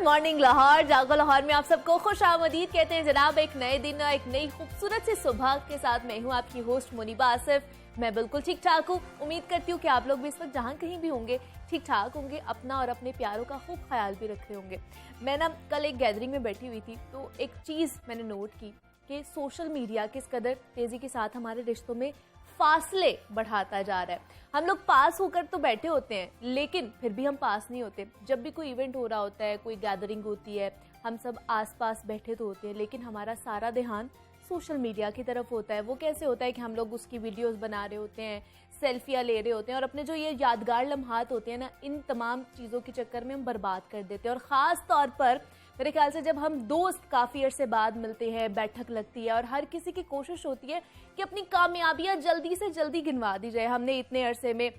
Morning Lahore, जागो लाहौर में आप सबको खुश आमदीद कहते हैं जनाब। एक नए दिन और एक नई खूबसूरत सी सुबह के साथ मैं हूँ आपकी होस्ट मुनीबा आसिफ। मैं बिल्कुल ठीक ठाक हूँ। उम्मीद करती हूँ कि आप लोग भी इस वक्त जहाँ कहीं भी होंगे ठीक ठाक होंगे, अपना और अपने प्यारों का खूब ख्याल भी रख रहे होंगे। मैं ना कल एक गैदरिंग में बैठी हुई थी तो एक चीज़ मैंने नोट की कि सोशल मीडिया किस कदर तेज़ी के साथ हमारे रिश्तों में फासले बढ़ाता जा रहा है। हम लोग पास होकर तो बैठे होते हैं लेकिन फिर भी हम पास नहीं होते। जब भी कोई इवेंट हो रहा होता है, कोई गैदरिंग होती है, हम सब आसपास बैठे तो होते हैं लेकिन हमारा सारा ध्यान सोशल मीडिया की तरफ होता है। वो कैसे होता है कि हम लोग उसकी वीडियोस बना रहे होते हैं, सेल्फियाँ ले रहे होते हैं और अपने जो ये यादगार लम्हात होते हैं ना, इन तमाम चीज़ों के चक्कर में हम बर्बाद कर देते हैं। और ख़ास तौर पर मेरे ख्याल से जब हम दोस्त काफ़ी अरसे बाद मिलते हैं, बैठक लगती है और हर किसी की कोशिश होती है कि अपनी कामयाबियां जल्दी से जल्दी गिनवा दी जाए। हमने इतने अरसे में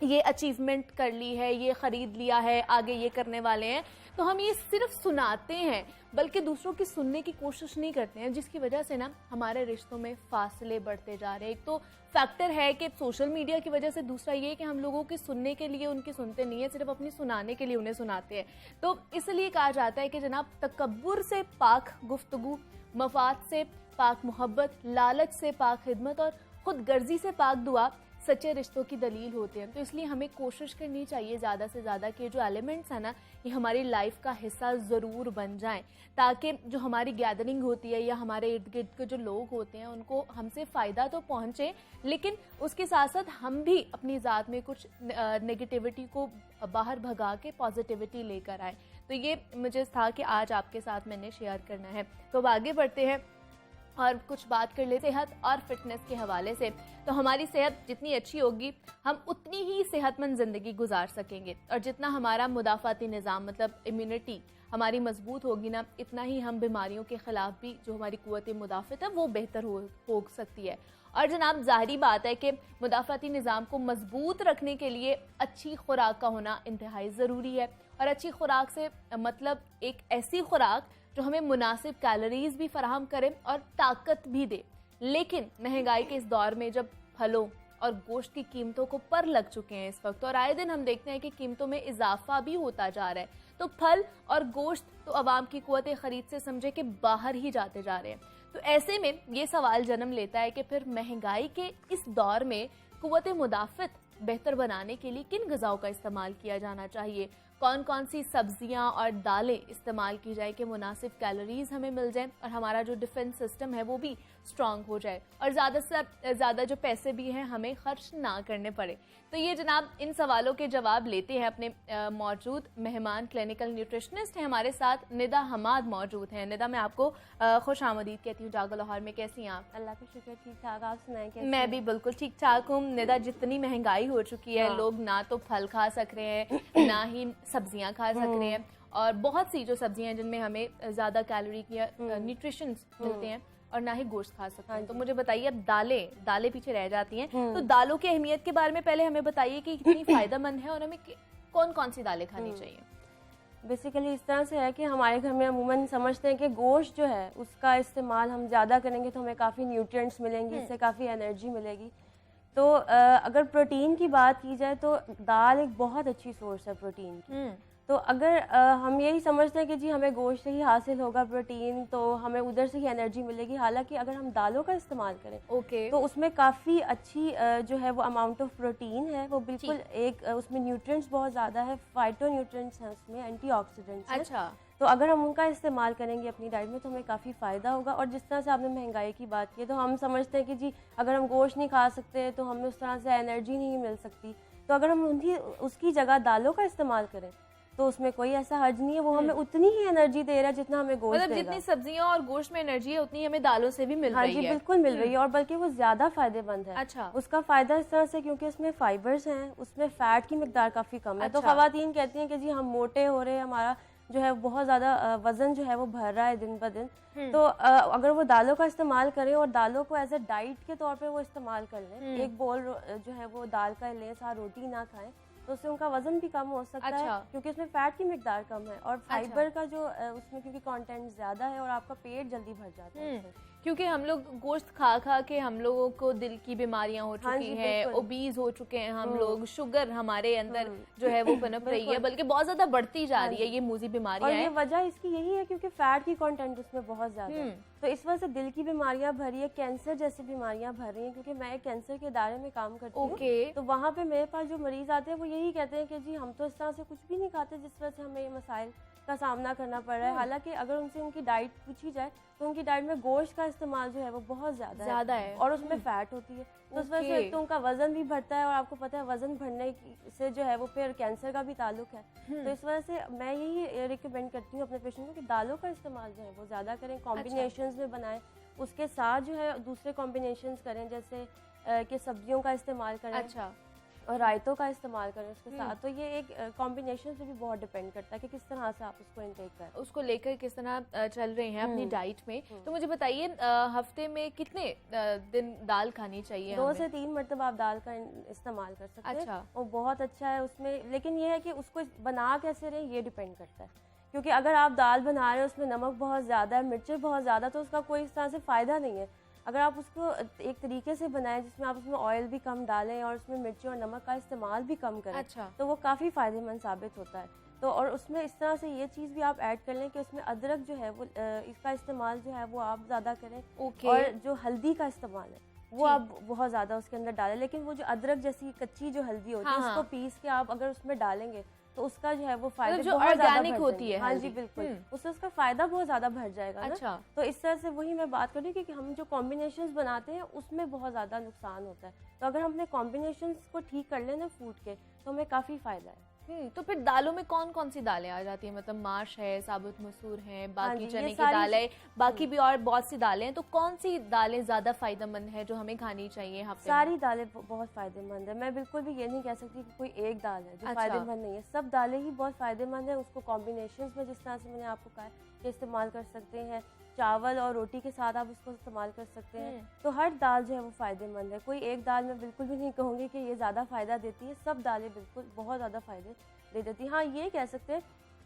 ये अचीवमेंट कर ली है, ये ख़रीद लिया है, आगे ये करने वाले हैं, तो हम ये सिर्फ सुनाते हैं बल्कि दूसरों की सुनने की कोशिश नहीं करते हैं, जिसकी वजह से ना हमारे रिश्तों में फासले बढ़ते जा रहे हैं। एक तो फैक्टर है कि सोशल मीडिया की वजह से, दूसरा ये कि हम लोगों की सुनने के लिए उनकी सुनते नहीं है, सिर्फ अपनी सुनाने के लिए उन्हें सुनाते हैं। तो इसलिए कहा जाता है कि जनाब तकब्बुर से पाक गुफ्तगू, मफाद से पाक मोहब्बत, लालच से पाक खिदमत और खुद गर्जी से पाक दुआ सच्चे रिश्तों की दलील होते हैं। तो इसलिए हमें कोशिश करनी चाहिए ज़्यादा से ज़्यादा कि जो एलिमेंट्स हैं ना, ये हमारी लाइफ का हिस्सा ज़रूर बन जाएं, ताकि जो हमारी गैदरिंग होती है या हमारे इर्द गिर्द के जो लोग होते हैं उनको हमसे फ़ायदा तो पहुँचे, लेकिन उसके साथ साथ हम भी अपनी ज़ात में कुछ नेगेटिविटी को बाहर भगा के पॉजिटिविटी लेकर आए। तो ये मुझे था कि आज आपके साथ मैंने शेयर करना है। तो अब आगे बढ़ते हैं और कुछ बात कर लेते हैं सेहत और फिटनेस के हवाले से। तो हमारी सेहत जितनी अच्छी होगी हम उतनी ही सेहतमंद ज़िंदगी गुजार सकेंगे, और जितना हमारा मुदाफ़ाती निज़ाम मतलब इम्यूनिटी हमारी मजबूत होगी ना, इतना ही हम बीमारियों के ख़िलाफ़ भी जो हमारी क़ुव्वत मुदाफ़त है वो बेहतर हो सकती है। और जनाब ज़ाहिरी बात है कि मुदाफ़ाती निज़ाम को मजबूत रखने के लिए अच्छी खुराक का होना इंतहाई ज़रूरी है। और अच्छी खुराक से मतलब एक ऐसी खुराक जो हमें मुनासिब कैलोरीज भी फराहम करे और ताकत भी दे। लेकिन महंगाई के इस दौर में जब फलों और गोश्त की कीमतों को पर लग चुके हैं इस वक्त, और आए दिन हम देखते हैं कि कीमतों में इजाफा भी होता जा रहा है, तो फल और गोश्त तो आवाम की कुव्वत खरीद से समझे कि बाहर ही जाते जा रहे हैं। तो ऐसे में ये सवाल जन्म लेता है कि फिर महंगाई के इस दौर में कुव्वत मुदाफ़त बेहतर बनाने के लिए किन ग़िज़ाओं का इस्तेमाल किया जाना चाहिए, कौन कौन सी सब्जियां और दालें इस्तेमाल की जाए कि मुनासिब कैलोरीज हमें मिल जाए और हमारा जो डिफेंस सिस्टम है वो भी स्ट्रांग हो जाए और ज़्यादा से ज़्यादा जो पैसे भी हैं हमें खर्च ना करने पड़े। तो ये जनाब इन सवालों के जवाब लेते हैं अपने मौजूद मेहमान क्लिनिकल न्यूट्रिशनिस्ट हैं हमारे साथ, निदा हमाद मौजूद हैं। निदा, मैं आपको खुश आमदीद कहती हूँ जागो लाहौर में। कैसी हैं आप? अल्लाह का शुक्र, ठीक ठाक। आप सुनाएं कैसे? मैं भी बिल्कुल ठीक ठाक हूँ। निदा, जितनी महंगाई हो चुकी है, हाँ। लोग ना तो फल खा सक रहे हैं ना ही सब्जियां खा सक रहे हैं, और बहुत सी जो सब्जियां हैं जिनमें हमें ज़्यादा कैलोरी की न्यूट्रिशंस मिलते हैं, और ना ही गोश्त खा सकते हैं। तो मुझे बताइए, अब दालें पीछे रह जाती हैं, तो दालों की अहमियत के बारे में पहले हमें बताइए कि कितनी फ़ायदेमंद है और हमें कौन कौन सी दालें खानी चाहिए। बेसिकली इस तरह से है कि हमारे घर में अमूमन समझते हैं कि गोश्त जो है उसका इस्तेमाल हम ज़्यादा करेंगे तो हमें काफ़ी न्यूट्रिएंट्स मिलेंगी, इससे काफ़ी एनर्जी मिलेगी। तो अगर प्रोटीन की बात की जाए तो दाल एक बहुत अच्छी सोर्स है प्रोटीन की। तो अगर हम यही समझते हैं कि जी हमें गोश्त से ही हासिल होगा प्रोटीन, तो हमें उधर से ही एनर्जी मिलेगी, हालांकि अगर हम दालों का इस्तेमाल करें तो उसमें काफ़ी अच्छी जो है वो अमाउंट ऑफ प्रोटीन है, वो बिल्कुल एक उसमें न्यूट्रिएंट्स बहुत ज़्यादा है, फाइटो न्यूट्रिएंट्स हैं उसमें, एंटीऑक्सीडेंट्स हैं। अच्छा। तो अगर हम उनका इस्तेमाल करेंगे अपनी डाइट में तो हमें काफ़ी फ़ायदा होगा। और जिस तरह से आपने महंगाई की बात की, तो हम समझते हैं कि जी अगर हम गोश्त नहीं खा सकते तो हमें उस तरह से एनर्जी नहीं मिल सकती, तो अगर हम उसकी जगह दालों का इस्तेमाल करें तो उसमें कोई ऐसा हर्ज नहीं है, वो हमें उतनी ही एनर्जी दे रहा है जितना हमें गोश्त मतलब जितनी सब्जियां और गोश्त में एनर्जी है उतनी हमें दालों से भी मिल रही है। बिल्कुल मिल रही है, और बल्कि वो ज़्यादा फ़ायदेमंद है। अच्छा। उसका फ़ायदा इस तरह से क्योंकि उसमें फाइबर्स हैं, उसमें फ़ैट की मिकदार काफ़ी कम है। अच्छा। तो ख़वातीन कहती हैं कि जी हम मोटे हो रहे हैं, हमारा जो है बहुत ज़्यादा वज़न जो है वो भर रहा है दिन ब दिन। तो अगर वो दालों का इस्तेमाल करें और दालों को एज ए डाइट के तौर पे वो इस्तेमाल कर लें, एक बोल जो है वो दाल का लें, साथ रोटी ना खाएं, तो उससे उनका वजन भी कम हो सकता अच्छा। है, क्योंकि उसमें फैट की मिकदार कम है और फाइबर का जो उसमें क्योंकि कंटेंट ज्यादा है और आपका पेट जल्दी भर जाता है उससे। क्योंकि हम लोग गोश्त खा खा के हम लोगों को दिल की बीमारियां हो हाँ चुकी जी, हैं, बिल्कुल। ओबीज हो चुके हैं हम लोग, शुगर हमारे अंदर जो है वो पनप रही है, बल्कि बहुत ज्यादा बढ़ती जा रही है ये मूजी और बीमारियां ये हैं। वजह इसकी यही है क्योंकि फैट की कंटेंट उसमें बहुत ज्यादा है, तो इस वजह से दिल की बीमारियां भरी है, कैंसर जैसी बीमारियां भर रही हैं। क्योंकि मैं एक कैंसर के दायरे में काम करती हूँ, ओके। तो वहाँ पे मेरे पास जो मरीज आते हैं वो यही कहते हैं कि जी हम तो इस तरह से कुछ भी नहीं खाते जिस वजह से हमें ये मसाइल का सामना करना पड़ रहा है। हालांकि अगर उनसे उनकी डाइट पूछी जाए तो उनकी डाइट में गोश्त का इस्तेमाल जो है वो बहुत ज्यादा है और उसमें फैट होती है, तो उस वजह से एक तो उनका वजन भी बढ़ता है और आपको पता है वजन बढ़ने से जो है वो फिर कैंसर का भी ताल्लुक है। तो इस वजह से मैं यही रिकमेंड करती हूँ अपने पेशेंट को कि दालों का इस्तेमाल जो है वो ज़्यादा करें, कॉम्बिनेशंस में बनाएं, उसके साथ जो है दूसरे कॉम्बिनेशंस करें, जैसे कि सब्जियों का इस्तेमाल करें। अच्छा। और रायतों का इस्तेमाल करें उसके साथ। तो ये एक कॉम्बिनेशन से भी बहुत डिपेंड करता है कि किस तरह से आप उसको इनटेक करें, उसको लेकर किस तरह चल रहे हैं अपनी डाइट में। तो मुझे बताइए हफ्ते में कितने दिन दाल खानी चाहिए? 2 से 3 मरतबा आप दाल का इस्तेमाल कर सकते हैं। अच्छा। वो बहुत अच्छा है उसमें, लेकिन ये है कि उसको बना कैसे रहे ये डिपेंड करता है। क्योंकि अगर आप दाल बना रहे हो उसमें नमक बहुत ज़्यादा है, मिर्चें बहुत ज़्यादा, तो उसका कोई इस तरह से फ़ायदा नहीं है। अगर आप उसको एक तरीके से बनाएं जिसमें आप उसमें ऑयल भी कम डालें और उसमें मिर्ची और नमक का इस्तेमाल भी कम करें, अच्छा। तो वो काफ़ी फ़ायदेमंद साबित होता है। तो और उसमें इस तरह से ये चीज़ भी आप ऐड कर लें कि उसमें अदरक जो है वो इसका इस्तेमाल जो है वो आप ज़्यादा करें। और जो हल्दी का इस्तेमाल है वो आप बहुत ज़्यादा उसके अंदर डालें, लेकिन वो जो अदरक जैसी कच्ची जो हल्दी होती है उसको पीस के आप अगर उसमें डालेंगे तो उसका जो है वो फायदा जो ऑर्गेनिक होती है। हाँ जी बिल्कुल, उससे उसका फायदा बहुत ज्यादा बढ़ जाएगा। अच्छा। ना? तो इस तरह से वही मैं बात कर रही हूँ कि हम जो कॉम्बिनेशंस बनाते हैं उसमें बहुत ज्यादा नुकसान होता है। तो अगर हम अपने कॉम्बिनेशंस को ठीक कर लें ना फूड के, तो हमें काफी फायदा है। तो फिर दालों में कौन कौन सी दालें आ जाती हैं? मतलब माश है, साबुत मसूर है, बाकी चने की दाल है, बाकी भी और बहुत सी दालें हैं, तो कौन सी दालें ज्यादा फायदेमंद है जो हमें खानी चाहिए हफ्ते में? सारी दालें बहुत फायदेमंद है। मैं बिल्कुल भी ये नहीं कह सकती कि कोई एक दाल है जो फायदेमंद नहीं है। सब दालें ही बहुत फायदेमंद है। उसको कॉम्बिनेशंस में जिस तरह से मैंने आपको कहा कि इस्तेमाल कर सकते हैं, चावल और रोटी के साथ आप उसको इस्तेमाल कर सकते हैं। तो हर दाल जो है वो फायदेमंद है। कोई एक दाल मैं बिल्कुल भी नहीं कहूँगी कि ये ज़्यादा फ़ायदा देती है। सब दालें बिल्कुल बहुत ज़्यादा फ़ायदे दे देती है। हाँ, ये कह सकते हैं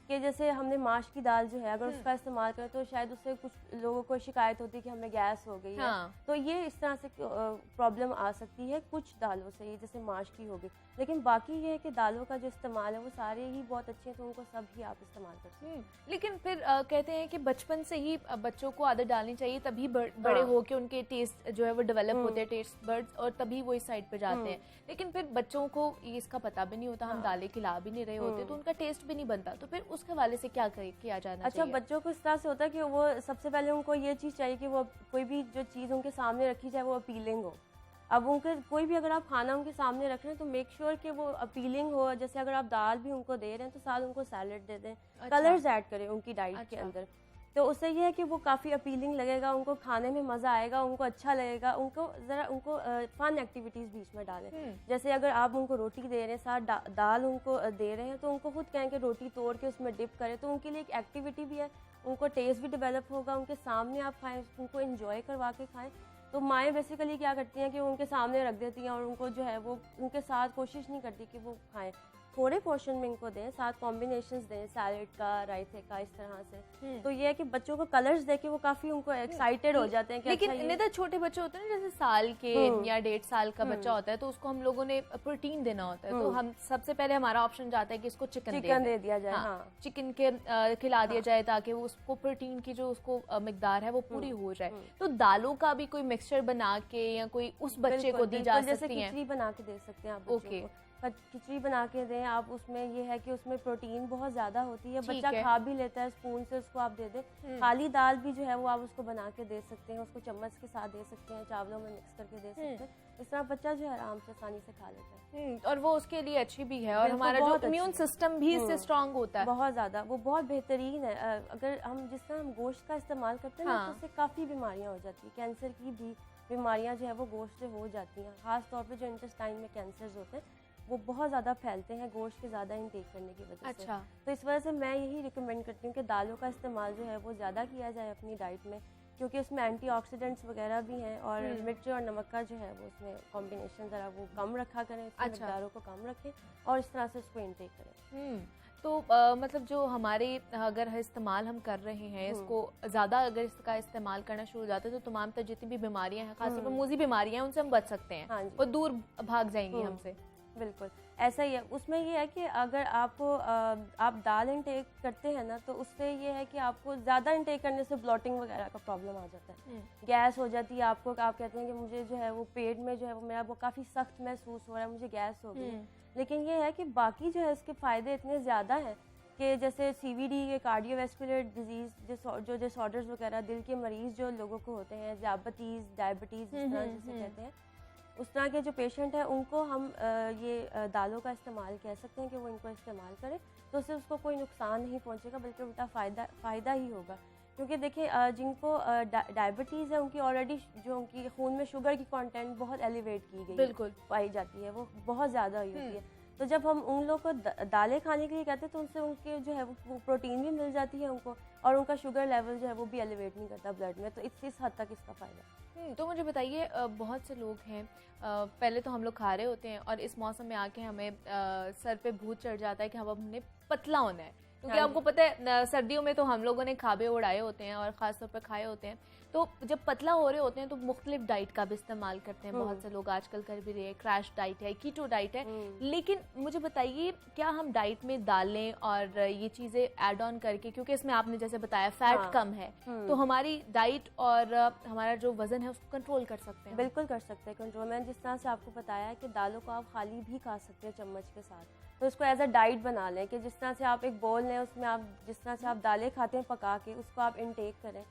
कि जैसे हमने माश की दाल जो है अगर उसका इस्तेमाल करें तो शायद उससे कुछ लोगों को शिकायत होती है कि हमें गैस हो गई है। तो ये इस तरह से प्रॉब्लम आ सकती है कुछ दालों से, ये जैसे माश की होगी। लेकिन बाकी ये है कि दालों का जो इस्तेमाल है वो सारे ही बहुत अच्छे हैं, तो उनको सब ही आप इस्तेमाल कर सकते हैं। लेकिन फिर कहते हैं कि बचपन से ही बच्चों को आदत डालनी चाहिए, तभी बड़े होके उनके टेस्ट जो है वो डेवलप होते हैं, टेस्ट बर्ड्स, और तभी वो इस साइड पे जाते हैं। लेकिन फिर बच्चों को इसका पता भी नहीं होता, हम दालें खिला भी नहीं रहे होते, तो उनका टेस्ट भी नहीं बनता। तो फिर उस हवाले से क्या किया जाना चाहिए? बच्चों को इस तरह से होता है कि वो सबसे पहले उनको ये चीज़ चाहिए कि वो कोई भी जो चीज़ उनके सामने रखी जाए वो अपीलिंग हो। अब उनके कोई भी अगर आप खाना उनके सामने रख रहे हैं तो मेक श्योर कि वो अपीलिंग हो। जैसे अगर आप दाल भी उनको दे रहे हैं तो साथ उनको सैलड दे दें। कलर्स ऐड करें उनकी डाइट के अंदर, तो उससे ये है कि वो काफ़ी अपीलिंग लगेगा, उनको खाने में मज़ा आएगा, उनको अच्छा लगेगा। उनको फन एक्टिविटीज़ बीच में डालें। जैसे अगर आप उनको रोटी दे रहे हैं साथ दाल उनको दे रहे हैं तो उनको खुद कहें कि रोटी तोड़ के उसमें डिप करें, तो उनके लिए एक एक्टिविटी भी है, उनको टेस्ट भी डेवलप होगा, उनके सामने आप खाएं, उनको एंजॉय करवा के खाएं। तो माएँ बेसिकली क्या करती हैं कि वो उनके सामने रख देती हैं और उनको जो है वो उनके साथ कोशिश नहीं करती कि वो खाएं। थोड़े पोर्शन में इनको दें, साथ कॉम्बिनेशंस दें, सैलेड का, रायते का, इस तरह से। तो ये है कि बच्चों को कलर्स देके वो काफी उनको एक्साइटेड हो जाते हैं कि लेकिन अच्छा निदा छोटे बच्चे होते हैं ना, जैसे साल के या 1.5 साल का बच्चा होता है, तो उसको हम लोगों ने प्रोटीन देना होता है, तो हम सबसे पहले हमारा ऑप्शन जाता है कि इसको चिकन दे दिया जाए। हाँ। चिकन के खिला दिया जाए ताकि वो उसको प्रोटीन की जो उसको मिकदार है वो पूरी हो जाए। तो दालों का भी कोई मिक्सचर बना के या कोई उस बच्चे को दी जा सकती है? खिचड़ी बना के दे सकते हैं आप बच्चों को। खिचड़ी बना के दें आप, उसमें ये है कि उसमें प्रोटीन बहुत ज़्यादा होती है, बच्चा खा भी लेता है, स्पून से उसको आप दे दें। खाली दाल भी जो है वो आप उसको बना के दे सकते हैं, उसको चम्मच के साथ दे सकते हैं, चावलों में मिक्स करके दे सकते हैं। इस तरह बच्चा जो है आराम से आसानी से खा लेता है और वो उसके लिए अच्छी भी है, और हमारा जो इम्यून सिस्टम भी इससे स्ट्रांग होता है बहुत ज़्यादा, वो बहुत बेहतरीन है। अगर हम जिस तरह हम गोश्त का इस्तेमाल करते हैं तो उससे काफ़ी बीमारियाँ हो जाती हैं, कैंसर की भी बीमारियाँ जो है वो गोश्त से हो जाती हैं। खास तौर पर जो इंटेस्टाइन में कैंसर होते हैं वो बहुत ज़्यादा फैलते हैं गोश्त के ज़्यादा इंटेक करने की वजह से। तो इस वजह से मैं यही रिकमेंड करती हूँ कि दालों का इस्तेमाल जो है वो ज़्यादा किया जाए अपनी डाइट में, क्योंकि उसमें एंटीऑक्सीडेंट्स वगैरह भी हैं, और मिर्च और नमक का जो है वो उसमें कॉम्बिनेशन ज़रा वो कम रखा करें, इसकी मकदारों को कम रखें और इस तरह से उसको इंटेक करें। तो मतलब जो हमारे अगर इस्तेमाल हम कर रहे हैं इसको ज़्यादा अगर इसका इस्तेमाल करना शुरू हो जाता है तो तमाम जितनी भी बीमारियां हैं, खासतौर पर मूजी बीमारियां हैं, उनसे हम बच सकते हैं। हाँ जी। वो दूर भाग जाएंगी हमसे। बिल्कुल ऐसा ही है। उसमें ये है कि अगर आप दाल इंटेक करते हैं ना, तो उससे ये है कि आपको ज़्यादा इंटेक करने से ब्लॉटिंग वगैरह का प्रॉब्लम आ जाता है, गैस हो जाती है आपको। आप कहते हैं कि मुझे जो है वो पेट में जो है वो मेरा वो काफ़ी सख्त महसूस हो रहा है, मुझे गैस हो गई है। लेकिन ये है कि बाकी जो है इसके फ़ायदे इतने ज़्यादा हैं कि जैसे CVD के कार्डियोवैस्कुलर डिजीज़ जो डिसऑर्डर्स वगैरह, दिल के मरीज़ जो लोगों को होते हैं, डायबिटीज़ जिस तरह जिसे कहते हैं, उस तरह के जो पेशेंट हैं उनको हम ये दालों का इस्तेमाल कह सकते हैं कि वो इनको इस्तेमाल करें, तो उससे उसको कोई नुकसान नहीं पहुंचेगा, बल्कि उल्टा फ़ायदा ही होगा। क्योंकि देखिए जिनको डायबिटीज़ है उनकी ऑलरेडी जो उनकी खून में शुगर की कंटेंट बहुत एलिवेट की गई बिल्कुल पाई जाती है, वो बहुत ज़्यादा ही होती है। तो जब हम उन लोगों को दालें खाने के लिए कहते हैं तो उनसे उनके जो है वो प्रोटीन भी मिल जाती है उनको, और उनका शुगर लेवल जो है वो भी एलिवेट नहीं करता ब्लड में, तो इस हद तक इसका फ़ायदा। तो मुझे बताइए, बहुत से लोग हैं पहले तो हम लोग खा रहे होते हैं और इस मौसम में आके हमें सर पे भूत चढ़ जाता है कि अब हमने पतला होना है, क्योंकि आपको पता है सर्दियों में तो हम लोगों ने खाबे उड़ाए होते हैं और ख़ासतौर पर खाए होते हैं। तो जब पतला हो रहे होते हैं तो मुख्तलिफ डाइट का भी इस्तेमाल करते हैं, बहुत से लोग आजकल कर भी रहे हैं, क्रैश डाइट है, कीटो डाइट है। लेकिन मुझे बताइए, क्या हम डाइट में दालें और ये चीज़ें ऐड ऑन करके, क्योंकि इसमें आपने जैसे बताया फैट कम है, तो हमारी डाइट और हमारा जो वजन है उसको कंट्रोल कर सकते हैं? बिल्कुल कर सकते हैं कंट्रोल। मैंने जिस तरह से आपको बताया कि दालों को आप खाली भी खा सकते हैं चम्मच के साथ, तो इसको एज अ डाइट बना लें कि जिस तरह से आप एक बोल लें, उसमें आप जिस तरह से आप दालें खाते हैं पका के, उसको आप इंटेक करें,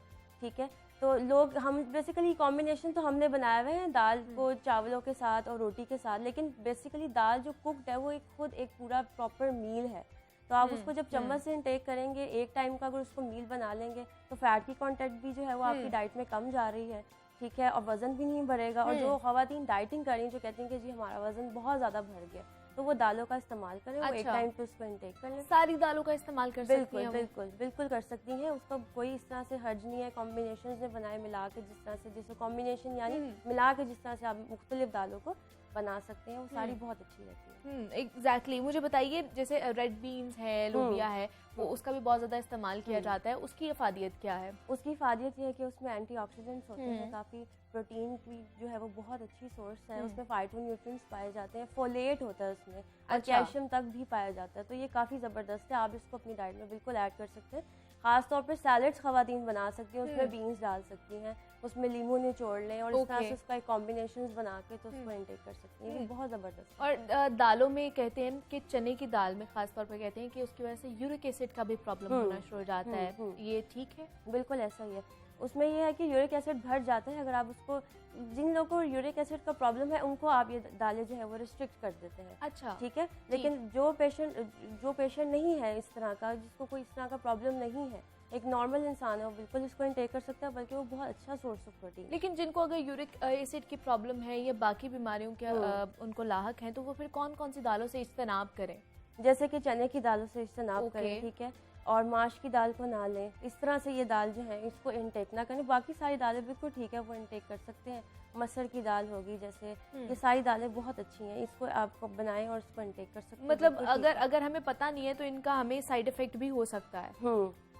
ठीक है। तो लोग हम बेसिकली कॉम्बिनेशन तो हमने बनाए हुए हैं दाल को चावलों के साथ और रोटी के साथ, लेकिन बेसिकली दाल जो कुकड है वो खुद एक पूरा प्रॉपर मील है। तो आप उसको जब चम्मच से इंटेक करेंगे, एक टाइम का अगर उसको मील बना लेंगे, तो फैट की कंटेंट भी जो है वो आपकी डाइट में कम जा रही है, ठीक है, और वज़न भी नहीं बढ़ेगा। और जो ख़वातीन डाइटिंग कर रही हैं, जो कहती हैं कि जी हमारा वज़न बहुत ज़्यादा बढ़ गया, तो वो दालों का इस्तेमाल करें, वो एक टाइम पे उसको इंटेक कर लें। सारी दालों का इस्तेमाल कर सकती हैं? बिल्कुल कर सकती हैं, उसका कोई इस तरह से हर्ज नहीं है। कॉम्बिनेशन ने बनाए मिला के, जिस तरह से जैसे कॉम्बिनेशन यानी मिला के जिस तरह से आप मुख्तलिफ दालों को बना सकते हैं, वो सारी बहुत अच्छी रहती है। एग्जैक्टली। मुझे बताइए, जैसे रेड बीन्स है, लोबिया है, वो उसका भी बहुत ज़्यादा इस्तेमाल किया जाता है, उसकी इफादियत क्या है? उसकी इफादियत ये है कि उसमें एंटीऑक्सीडेंट्स होते हैं, काफ़ी प्रोटीन की जो है वो बहुत अच्छी सोर्स है, उसमें फाइटोन्यूट्रिएंट्स पाए जाते हैं, फोलेट होता है उसमें, और कैल्शियम तक भी पाया जाता है, तो ये काफ़ी ज़बरदस्त है। आप इसको अपनी डाइट में बिल्कुल ऐड कर सकते हैं। ख़ास तौर पे सैलड्स ख़वातीन बना सकती हैं, उसमें बीन्स डाल सकती हैं, उसमें लीमू निचोड़ लें और इस तरह से उसका एक कॉम्बिनेशंस बना के तो उसको इंटेक कर सकती हैं, ये बहुत ज़बरदस्त। और दालों में कहते हैं कि चने की दाल में ख़ास तौर पर कहते हैं कि उसकी वजह से यूरिक एसिड का भी प्रॉब्लम होना शुरू हो जाता है, ये ठीक है? बिल्कुल ऐसा ही है। उसमें ये है कि यूरिक एसिड बढ़ जाता है, अगर आप उसको, जिन लोगों को यूरिक एसिड का प्रॉब्लम है उनको आप ये दालें जो है वो रिस्ट्रिक्ट कर देते हैं। अच्छा, ठीक है। लेकिन जो पेशेंट नहीं है इस तरह का, जिसको कोई इस तरह का प्रॉब्लम नहीं है, एक नॉर्मल इंसान है, वो बिल्कुल इसको इंटेक कर सकता है, बल्कि वो बहुत अच्छा सोर्स ऑफ प्रोटीन। लेकिन जिनको अगर यूरिक एसिड की प्रॉब्लम है या बाकी बीमारियों के उनको लाहक हैं, तो वो फिर कौन कौन सी दालों से इज्तनाब करें? जैसे कि चने की दालों से इज्तनाब करें, ठीक है, और माश की दाल को ना लें, इस तरह से ये दाल जो है इसको इंटेक ना करें। बाकी सारी दालें बिल्कुल ठीक है, वो इंटेक कर सकते हैं। मसर की दाल होगी जैसे, ये सारी दालें बहुत अच्छी हैं, इसको आपको बनाएं और इसको इंटेक कर सकते हैं। मतलब अगर हमें पता नहीं है तो इनका हमें साइड इफेक्ट भी हो सकता है?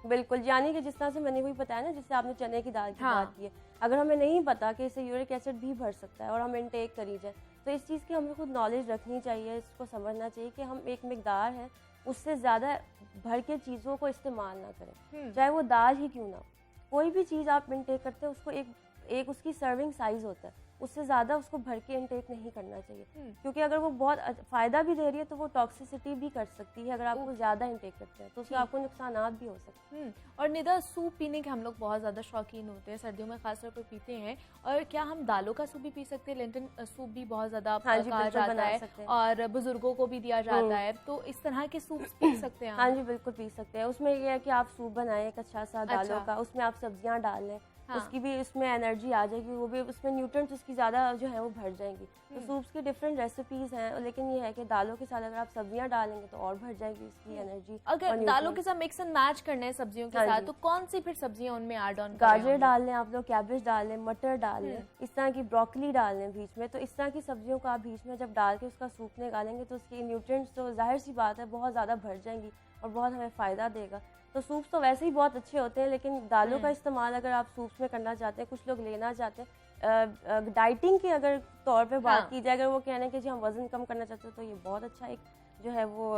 बिल्कुल, यानी कि जिस तरह से मैंने वही बताया ना, जिससे आपने चने की दाल की बात की है, अगर हमें नहीं पता कि इससे यूरिक एसिड भी बढ़ सकता है और हम इंटेक करी जाए, तो इस चीज़ की हमें खुद नॉलेज रखनी चाहिए, इसको समझना चाहिए कि हम एक मिकदार है, उससे ज़्यादा भर के चीज़ों को इस्तेमाल ना करें, चाहे वो दाल ही क्यों ना हो। कोई भी चीज़ आप इंटेक करते हैं उसको एक उसकी सर्विंग साइज़ होता है, उससे ज़्यादा उसको भर के इंटेक नहीं करना चाहिए, क्योंकि अगर वो बहुत फ़ायदा भी दे रही है तो वो टॉक्सिसिटी भी कर सकती है। अगर आपको ज़्यादा इंटेक करते हैं तो उससे आपको नुकसानात भी हो सकते हैं। और निदा, सूप पीने के हम लोग बहुत ज़्यादा शौकीन होते हैं, सर्दियों में खासतौर पर पीते हैं, और क्या हम दालों का सूप भी पी सकते हैं? लेंटन सूप भी बहुत ज़्यादा कहा जाता है और बुजुर्गों को भी दिया जाता है, तो इस तरह के सूप पी सकते हैं? हाँ जी, बिल्कुल पी सकते हैं। उसमें यह है कि आप सूप बनाएं एक अच्छा सा दालों का, उसमें आप सब्जियाँ डाल लें, हाँ। उसकी भी उसमें एनर्जी आ जाएगी, वो भी उसमें न्यूट्रिएंट्स उसकी ज़्यादा जो है वो भर जाएंगी। तो सूप्स की डिफरेंट रेसिपीज़ हैं, लेकिन ये है कि दालों के साथ अगर आप सब्जियां डालेंगे तो और भर जाएगी उसकी एनर्जी। अगर दालों के साथ मिक्स एंड मैच करना है सब्जियों के हाँ साथ जी। तो कौन सी फिर सब्जियां उनमें ऐड ऑन गाजर डाल लें आप लोग, कैबेज डाल लें, मटर डाल लें, इस तरह की ब्रोकली डाल लें बीच में। तो इस तरह की सब्जियों को आप बीच में जब डाल के उसका सूप निकालेंगे तो उसकी न्यूट्रिएंट्स तो जाहिर सी बात है बहुत ज़्यादा भर जाएंगी और बहुत हमें फ़ायदा देगा। तो सूप्स तो वैसे ही बहुत अच्छे होते हैं, लेकिन दालों का इस्तेमाल अगर आप सूप्स में करना चाहते हैं, कुछ लोग लेना चाहते हैं डाइटिंग की अगर तौर पे बात की जाए, अगर वो कहना है कि जी हम वज़न कम करना चाहते हैं, तो ये बहुत अच्छा एक जो है वो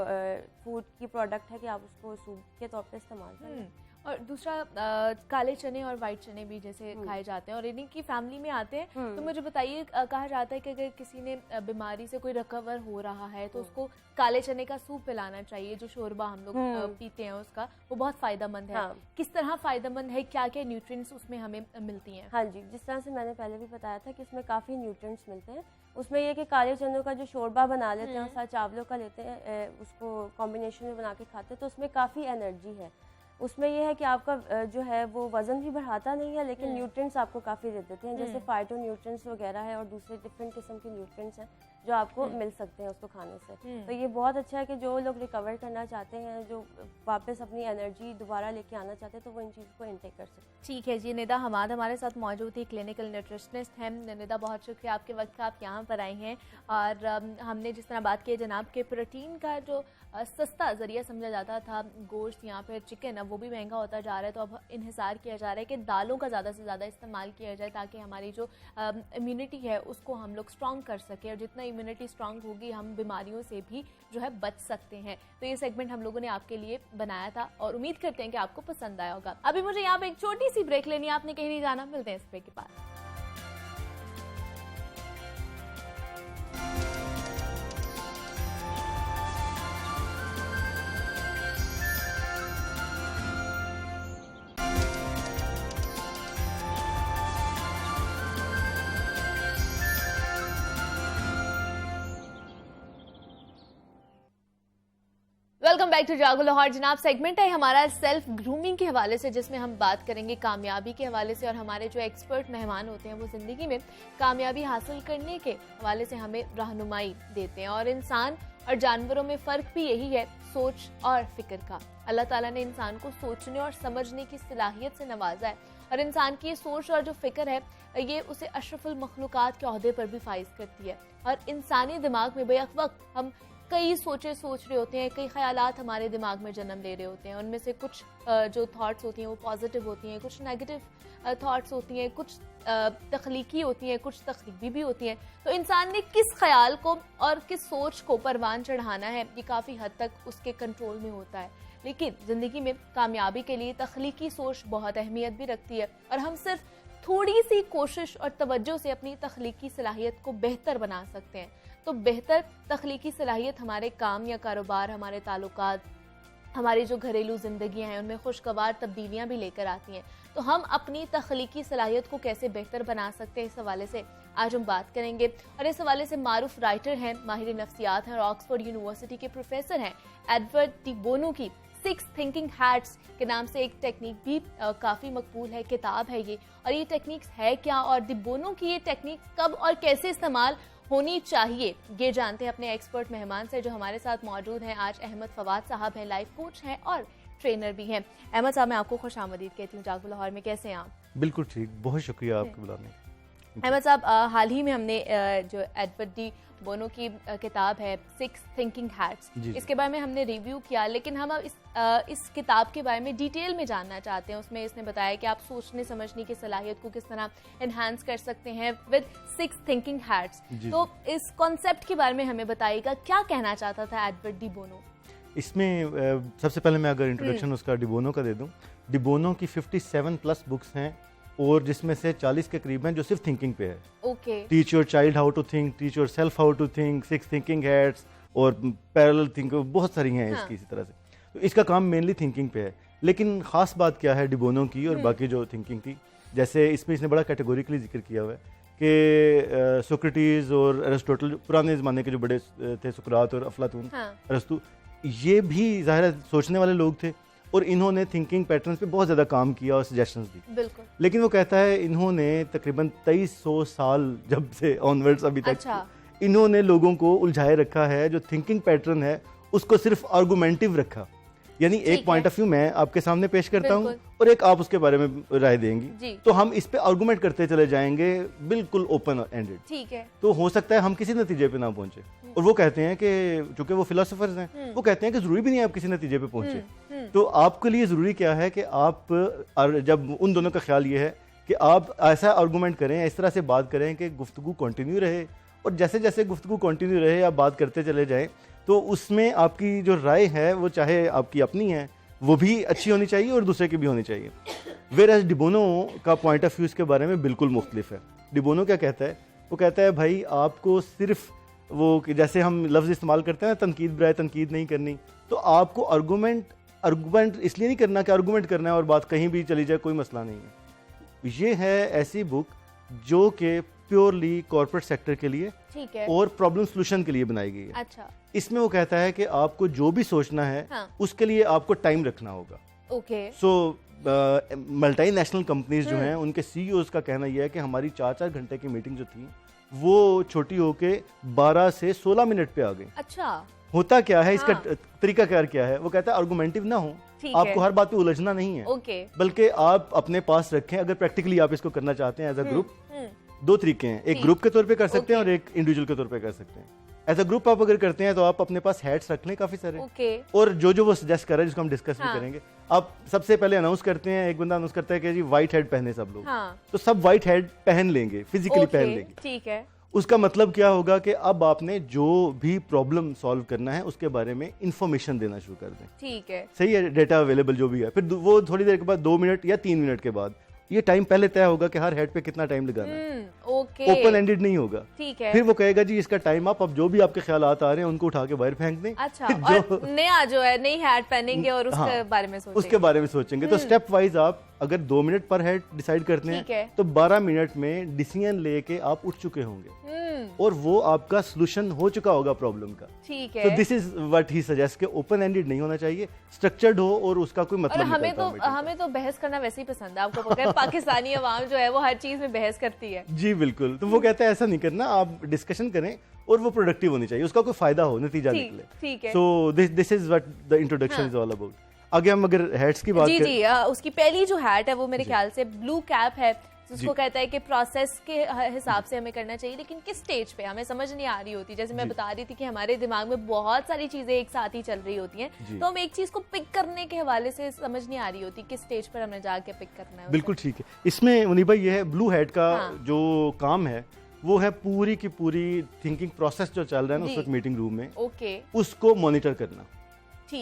फूड की प्रोडक्ट है कि आप उसको सूप के तौर पे इस्तेमाल करें। और दूसरा काले चने और वाइट चने भी जैसे खाए जाते हैं और इन्हीं की फैमिली में आते हैं। तो मुझे बताइए, कहा जाता है कि अगर किसी ने बीमारी से कोई रिकवर हो रहा है तो उसको काले चने का सूप पिलाना चाहिए, जो शोरबा हम लोग पीते हैं उसका, वो बहुत फायदेमंद है। हाँ। किस तरह फायदेमंद है, क्या क्या न्यूट्रिएंट्स उसमें हमें मिलती हैं? हाँ जी, जिस तरह से मैंने पहले भी बताया था कि इसमें काफ़ी न्यूट्रिएंट्स मिलते हैं। उसमें ये कि काले चनों का जो शोरबा बना लेते हैं और साथ चावलों का लेते हैं, उसको कॉम्बिनेशन में बना के खाते हैं, तो उसमें काफ़ी एनर्जी है। उसमें यह है कि आपका जो है वो वज़न भी बढ़ाता नहीं है, लेकिन न्यूट्रिएंट्स आपको काफ़ी दे देते हैं, जैसे फाइटो न्यूट्रिएंट्स वगैरह है और दूसरे डिफरेंट किस्म के न्यूट्रिएंट्स हैं जो आपको मिल सकते हैं उसको खाने से। तो ये बहुत अच्छा है कि जो लोग रिकवर करना चाहते हैं, जो वापस अपनी एनर्जी दोबारा लेके आना चाहते हैं, तो वो इन चीज़ को इंटेक कर सकते हैं। ठीक है जी, निदा हमाद हमारे साथ मौजूद थी, क्लिनिकल न्यूट्रिशनिस्ट हैं। निदा, बहुत शुक्रिया आपके वक्त का, आप यहाँ पर आई हैं। और हमने जिस तरह बात की जनाब के प्रोटीन का जो सस्ता ज़रिया समझा जाता था गोश्त या फिर चिकन, अब वो भी महंगा होता जा रहा है, तो अब इन्हिसार किया जा रहा है कि दालों का ज़्यादा से ज़्यादा इस्तेमाल किया जाए ताकि हमारी जो इम्यूनिटी है उसको हम लोग स्ट्रॉन्ग कर सकें, और जितना इम्यूनिटी स्ट्रॉन्ग होगी हम बीमारियों से भी जो है बच सकते हैं। तो ये सेगमेंट हम लोगों ने आपके लिए बनाया था और उम्मीद करते हैं कि आपको पसंद आया होगा। अभी मुझे यहाँ पे एक छोटी सी ब्रेक लेनी है, आपने कहीं नहीं जाना, मिलते हैं इस ब्रेक के बाद। वेलकम बैक टू जागो लाहौर। जनाब, सेगमेंट है हमारा सेल्फ ग्रूमिंग के हवाले से, जिसमें हम बात करेंगे कामयाबी के हवाले से, और हमारे जो एक्सपर्ट मेहमान होते हैं वो ज़िंदगी में कामयाबी हासिल करने के हवाले से हमें रहनुमाई देते हैं। और इंसान और जानवरों में फ़र्क भी यही है, सोच और फिक्र का। अल्लाह ताला ने इंसान को सोचने और समझने की सलाहियत से नवाजा है, और इंसान की ये सोच और जो फिक्र है ये उसे अशरफुल मखलूकात के ओहदे पर भी फाइज करती है। और इंसानी दिमाग में बेवक्त वक्त हम कई सोचे सोच रहे होते हैं, कई ख्यालात हमारे दिमाग में जन्म ले रहे होते हैं। उनमें से कुछ जो थॉट्स होती हैं वो पॉजिटिव होती हैं, कुछ नेगेटिव थॉट्स होती हैं, कुछ तख्लीकी होती हैं, कुछ तख्रीबी भी होती हैं। तो इंसान ने किस ख्याल को और किस सोच को परवान चढ़ाना है, ये काफ़ी हद तक उसके कंट्रोल में होता है। लेकिन ज़िंदगी में कामयाबी के लिए तख्लीकी सोच बहुत अहमियत भी रखती है, और हम सिर्फ थोड़ी सी कोशिश और तवज्जो से अपनी तख्लीकी सलाहियत को बेहतर बना सकते हैं। तो बेहतर तख्लीकी सलाहियत हमारे काम या कारोबार, हमारे ताल्लुकात, हमारी जो घरेलू ज़िंदगियाँ हैं उनमें खुशगवार तब्दीलियाँ भी लेकर आती हैं। तो हम अपनी तख्लीकी सलाहियत को कैसे बेहतर बना सकते हैं, इस हवाले से आज हम बात करेंगे। और इस हवाले से मारूफ राइटर हैं, माहिर नफ्सियात हैं और ऑक्सफोर्ड यूनिवर्सिटी के प्रोफेसर हैं एडवर्ड डी बोनो की 6 थिंकिंग हैट्स के नाम से एक टेक्निक भी काफ़ी मकबूल है, किताब है ये। और ये टेक्निक्स है क्या, और डी बोनो की ये टेक्निक कब और कैसे इस्तेमाल होनी चाहिए, ये जानते हैं अपने एक्सपर्ट मेहमान से जो हमारे साथ मौजूद हैं आज। अहमद फवाद साहब हैं, लाइफ कोच हैं और ट्रेनर भी हैं। अहमद साहब, मैं आपको खुश आमदीद कहती हूँ जागो लाहौर में। कैसे हैं आप? बिल्कुल ठीक, बहुत शुक्रिया आपको बुलाने। अहमद साहब, हाल ही में हमने जो एडवर्ड डी बोनो की किताब है 6 थिंकिंग हैट्स, इसके बारे में हमने रिव्यू किया, लेकिन हम इस किताब के बारे में डिटेल में जानना चाहते हैं। उसमें इसने बताया कि आप सोचने समझने की सलाहियत को किस तरह एनहांस कर सकते हैं विद 6 थिंकिंग हैट्स। तो इस कॉन्सेप्ट के बारे में हमें बताइएगा, क्या कहना चाहता था एडवर्ड डी बोनो? इसमें सबसे पहले मैं अगर इंट्रोडक्शन उसका डिबोनो का दे दूं, डिबोनो की 57 प्लस बुक्स हैं, और जिसमें से 40 के करीब हैं जो सिर्फ थिंकिंग पे है। Okay. Teach your child how to think, teach yourself how to think, 6 thinking hats और पैरेलल थिंक, बहुत सारी हैं इसकी इसी तरह से। तो इसका काम मेनली थिंकिंग पे है। लेकिन ख़ास बात क्या है डिबोनो की और बाकी जो थिंकिंग की, जैसे इसमें इसने बड़ा कैटेगोरिकली जिक्र किया हुआ है कि सोक्रेटिस और अरिस्टोटल, पुराने ज़माने के जो बड़े थे, सुकरात और अफलातून, अरस्तु, ये भी ज़ाहिर है सोचने वाले लोग थे। और इन्होंने थिंकिंग पैटर्न्स पे बहुत ज़्यादा काम किया और सजेशंस दी। बिल्कुल। लेकिन वो कहता है इन्होंने तकरीबन 2300 साल जब से ऑनवर्ड्स अभी तक अच्छा। इन्होंने लोगों को उलझाए रखा है, जो थिंकिंग पैटर्न है उसको सिर्फ आर्गुमेंटिव रखा, यानी एक पॉइंट ऑफ व्यू मैं आपके सामने पेश करता हूँ और एक आप उसके बारे में राय देंगी, तो हम इस पे आर्गुमेंट करते चले जाएंगे, बिल्कुल ओपन एंडेड। ठीक है। तो हो सकता है हम किसी नतीजे पे ना पहुंचे। और वो कहते हैं कि चूंकि वो फिलोसोफर्स हैं, वो कहते हैं कि जरूरी भी नहीं है आप किसी नतीजे पे पहुंचे। तो आपके लिए जरूरी क्या है कि आप जब उन दोनों का ख्याल ये है कि आप ऐसा आर्गुमेंट करें, इस तरह से बात करें कि गुफ्तगू कंटिन्यू रहे, और जैसे जैसे गुफ्तगू कंटिन्यू रहे आप बात करते चले जाएं, तो उसमें आपकी जो राय है वो चाहे आपकी अपनी है वो भी अच्छी होनी चाहिए और दूसरे की भी होनी चाहिए। वेयर डिबोनो का पॉइंट ऑफ व्यू इसके बारे में बिल्कुल मुख्तलिफ है। डिबोनो क्या कहता है, वो कहता है भाई आपको सिर्फ वो कि जैसे हम लफ्ज़ इस्तेमाल करते हैं ना, तनकीद बराए तनकीद नहीं करनी, तो आपको आर्गूमेंट इसलिए नहीं करना कि आर्गूमेंट करना है और बात कहीं भी चली जाए, कोई मसला नहीं है। ये है ऐसी बुक जो कि प्योरली कॉर्पोरेट सेक्टर के लिए, ठीक है, और प्रॉब्लम सोल्यूशन के लिए बनाई गई है। अच्छा। इसमें वो कहता है कि आपको जो भी सोचना है, उसके लिए आपको टाइम रखना होगा। ओके। सो मल्टीनेशनल कंपनीज जो हैं उनके सीईओज का कहना यह है कि हमारी 4-4 घंटे की मीटिंग जो थी वो छोटी होके 12 से 16 मिनट पे आ गई। अच्छा। होता क्या है, इसका तरीकाकार क्या है, वो कहता है आर्गुमेंटिव ना हो, आपको हर बात पे उलझना नहीं है, बल्कि आप अपने पास रखें। अगर प्रैक्टिकली आप इसको करना चाहते हैं एज अ ग्रुप, दो तरीके हैं, एक ग्रुप के तौर पे कर सकते हैं और एक इंडिविजुअल के तौर पे कर सकते हैं। एज अ ग्रुप आप अगर करते हैं तो आप अपने पास हेड्स रख लें काफी सारे, और जो वो सजेस्ट कर रहे हैं जिसको हम डिस्कस भी करेंगे, आप सबसे पहले अनाउंस करते हैं, एक बंदा अनाउंस करता है कि जी व्हाइट हेड पहने सब लोग, तो सब व्हाइट हेड पहन लेंगे, फिजिकली पहन लेंगे। ठीक है। उसका मतलब क्या होगा कि अब आपने जो भी प्रॉब्लम सॉल्व करना है उसके बारे में इंफॉर्मेशन देना शुरू कर दें। ठीक है, सही है, डेटा अवेलेबल जो भी है। फिर वो थोड़ी देर के बाद 2 मिनट या 3 मिनट के बाद ये टाइम पहले तय होगा कि हर हेड पे कितना टाइम लगाना है। ओपन एंडेड नहीं होगा। ठीक है। फिर वो कहेगा जी इसका टाइम आप, अब जो भी आपके ख्यालात आ रहे हैं उनको उठा के बाहर फेंक दें। अच्छा, और नया जो है नई हेड पहनेंगे और उसके बारे में सोचेंगे। उसके बारे में सोचेंगे। तो स्टेप वाइज आप अगर 2 मिनट पर हेड डिसाइड करते हैं तो 12 मिनट में डिसीजन लेके आप उठ चुके होंगे और वो आपका सोल्यूशन हो चुका होगा प्रॉब्लम का। ठीक है। तो this is what he suggest कि ओपन एंडेड नहीं होना चाहिए, स्ट्रक्चर्ड हो और उसका कोई मतलब नहीं। हमें तो बहस करना वैसे ही पसंद है, आपको पता है पाकिस्तानी अवाम जो है वो हर चीज में बहस करती है। जी बिल्कुल। तो वो कहता है ऐसा नहीं करना, आप डिस्कशन करें और वो प्रोडक्टिव होनी चाहिए, उसका कोई फायदा हो, नतीजा निकले। ठीक है। सो this is what the introduction is all about. आगे हम अगर हैट्स की बात करें, जी उसकी पहली जो हैट है वो मेरे ख्याल से ब्लू कैप है, जिसको कहता है कि प्रोसेस के हिसाब से हमें करना चाहिए, लेकिन किस स्टेज पे हमें समझ नहीं आ रही होती। जैसे मैं बता रही थी कि हमारे दिमाग में बहुत सारी चीजें एक साथ ही चल रही होती हैं, तो हम एक चीज को पिक करने के हवाले से समझ नहीं आ रही होती किस स्टेज पर हमें जाके पिक करना है। बिल्कुल ठीक है। इसमें मुनीब भाई ये है, ब्लू हेड का जो काम है वो है पूरी की पूरी थिंकिंग प्रोसेस जो चल रहा है ना उस वक्त मीटिंग रूम में, उसको मॉनिटर करना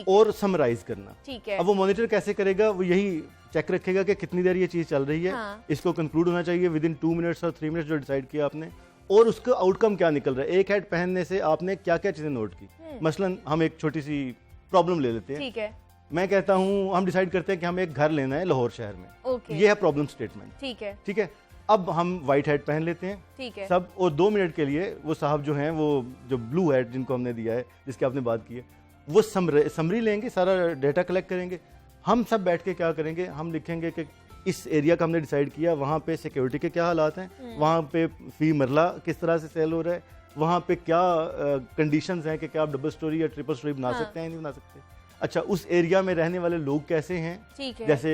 और समराइज करना। ठीक है। अब वो मॉनिटर कैसे करेगा, वो यही चेक रखेगा कि कितनी देर ये चीज चल रही है, इसको कंक्लूड होना चाहिए विद इन 2 मिनट्स और 3 मिनट्स जो डिसाइड किया आपने, और उसका आउटकम क्या निकल रहा है। एक हेड पहनने से आपने क्या क्या चीजें नोट की। मसलन हम एक छोटी सी प्रॉब्लम ले लेते हैं। ठीक है। मैं कहता हूँ हम डिसाइड करते हैं कि हमें एक घर लेना है लाहौर शहर में। ये है प्रॉब्लम स्टेटमेंट। ठीक है। ठीक है। अब हम व्हाइट हेड पहन लेते हैं। ठीक है। सब, और 2 मिनट के लिए वो साहब जो हैं, वो जो ब्लू हेड जिनको हमने दिया है, जिसकी आपने बात की है, वो समरी लेंगे, सारा डेटा कलेक्ट करेंगे। हम सब बैठ के क्या करेंगे, हम लिखेंगे कि इस एरिया का हमने डिसाइड किया, वहाँ पे सिक्योरिटी के क्या हालात हैं, वहाँ पे फी मरला किस तरह से सेल हो रहा है, वहाँ पे क्या कंडीशंस हैं कि क्या आप डबल स्टोरी या ट्रिपल स्टोरी बना सकते हैं, नहीं बना सकते। अच्छा, उस एरिया में रहने वाले लोग कैसे हैं, जैसे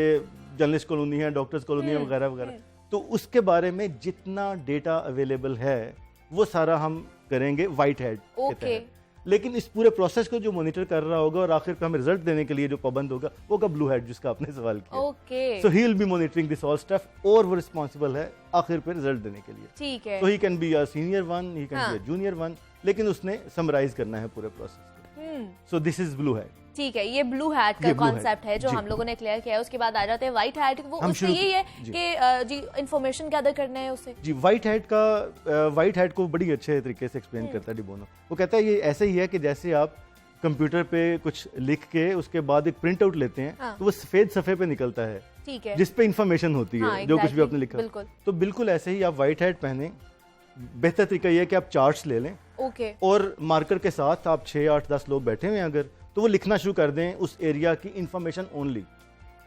जर्नलिस्ट कॉलोनी है, डॉक्टर्स कॉलोनी है, वगैरह वगैरह। तो उसके बारे में जितना डेटा अवेलेबल है वो सारा हम करेंगे व्हाइट हेड के तहत। लेकिन इस पूरे प्रोसेस को जो मॉनिटर कर रहा होगा और आखिर पे हमें रिजल्ट देने के लिए जो पाबंद होगा वो होगा ब्लू हेड, जिसका आपने सवाल किया। So he will be monitoring this all stuff, और वो रिस्पांसिबल है आखिर पे रिजल्ट देने के लिए। ठीक है। So he can be a senior one, he can be a junior one, लेकिन उसने समराइज करना है पूरे प्रोसेस को। So this is blue head. ठीक है, ये ब्लू हैट का कॉन्सेप्ट है जो हम लोगों ने क्लियर किया है। उसके बाद आ जाते हैं व्हाइट हैट। वो उससे यही है कि जी इंफॉर्मेशन गैदर करना है उससे। जी व्हाइट हैट को बड़ी अच्छे तरीके से एक्सप्लेन करता है डिबोनो। वो कहता है ये ऐसे ही है कि जैसे आप कंप्यूटर पे कुछ लिख के उसके बाद एक प्रिंट आउट लेते हैं, तो वो सफेद सफे पे निकलता है, ठीक है, जिसपे इंफॉर्मेशन होती है, जो कुछ भी आपने लिखा। तो बिल्कुल ऐसे ही आप व्हाइट हैट पहने। बेहतर तरीका ये है कि आप चार्ट्स ले लें, और मार्कर के साथ आप 6, 8, 10 लोग बैठे हुए हैं अगर, तो वो लिखना शुरू कर दें उस एरिया की इंफॉर्मेशन ओनली।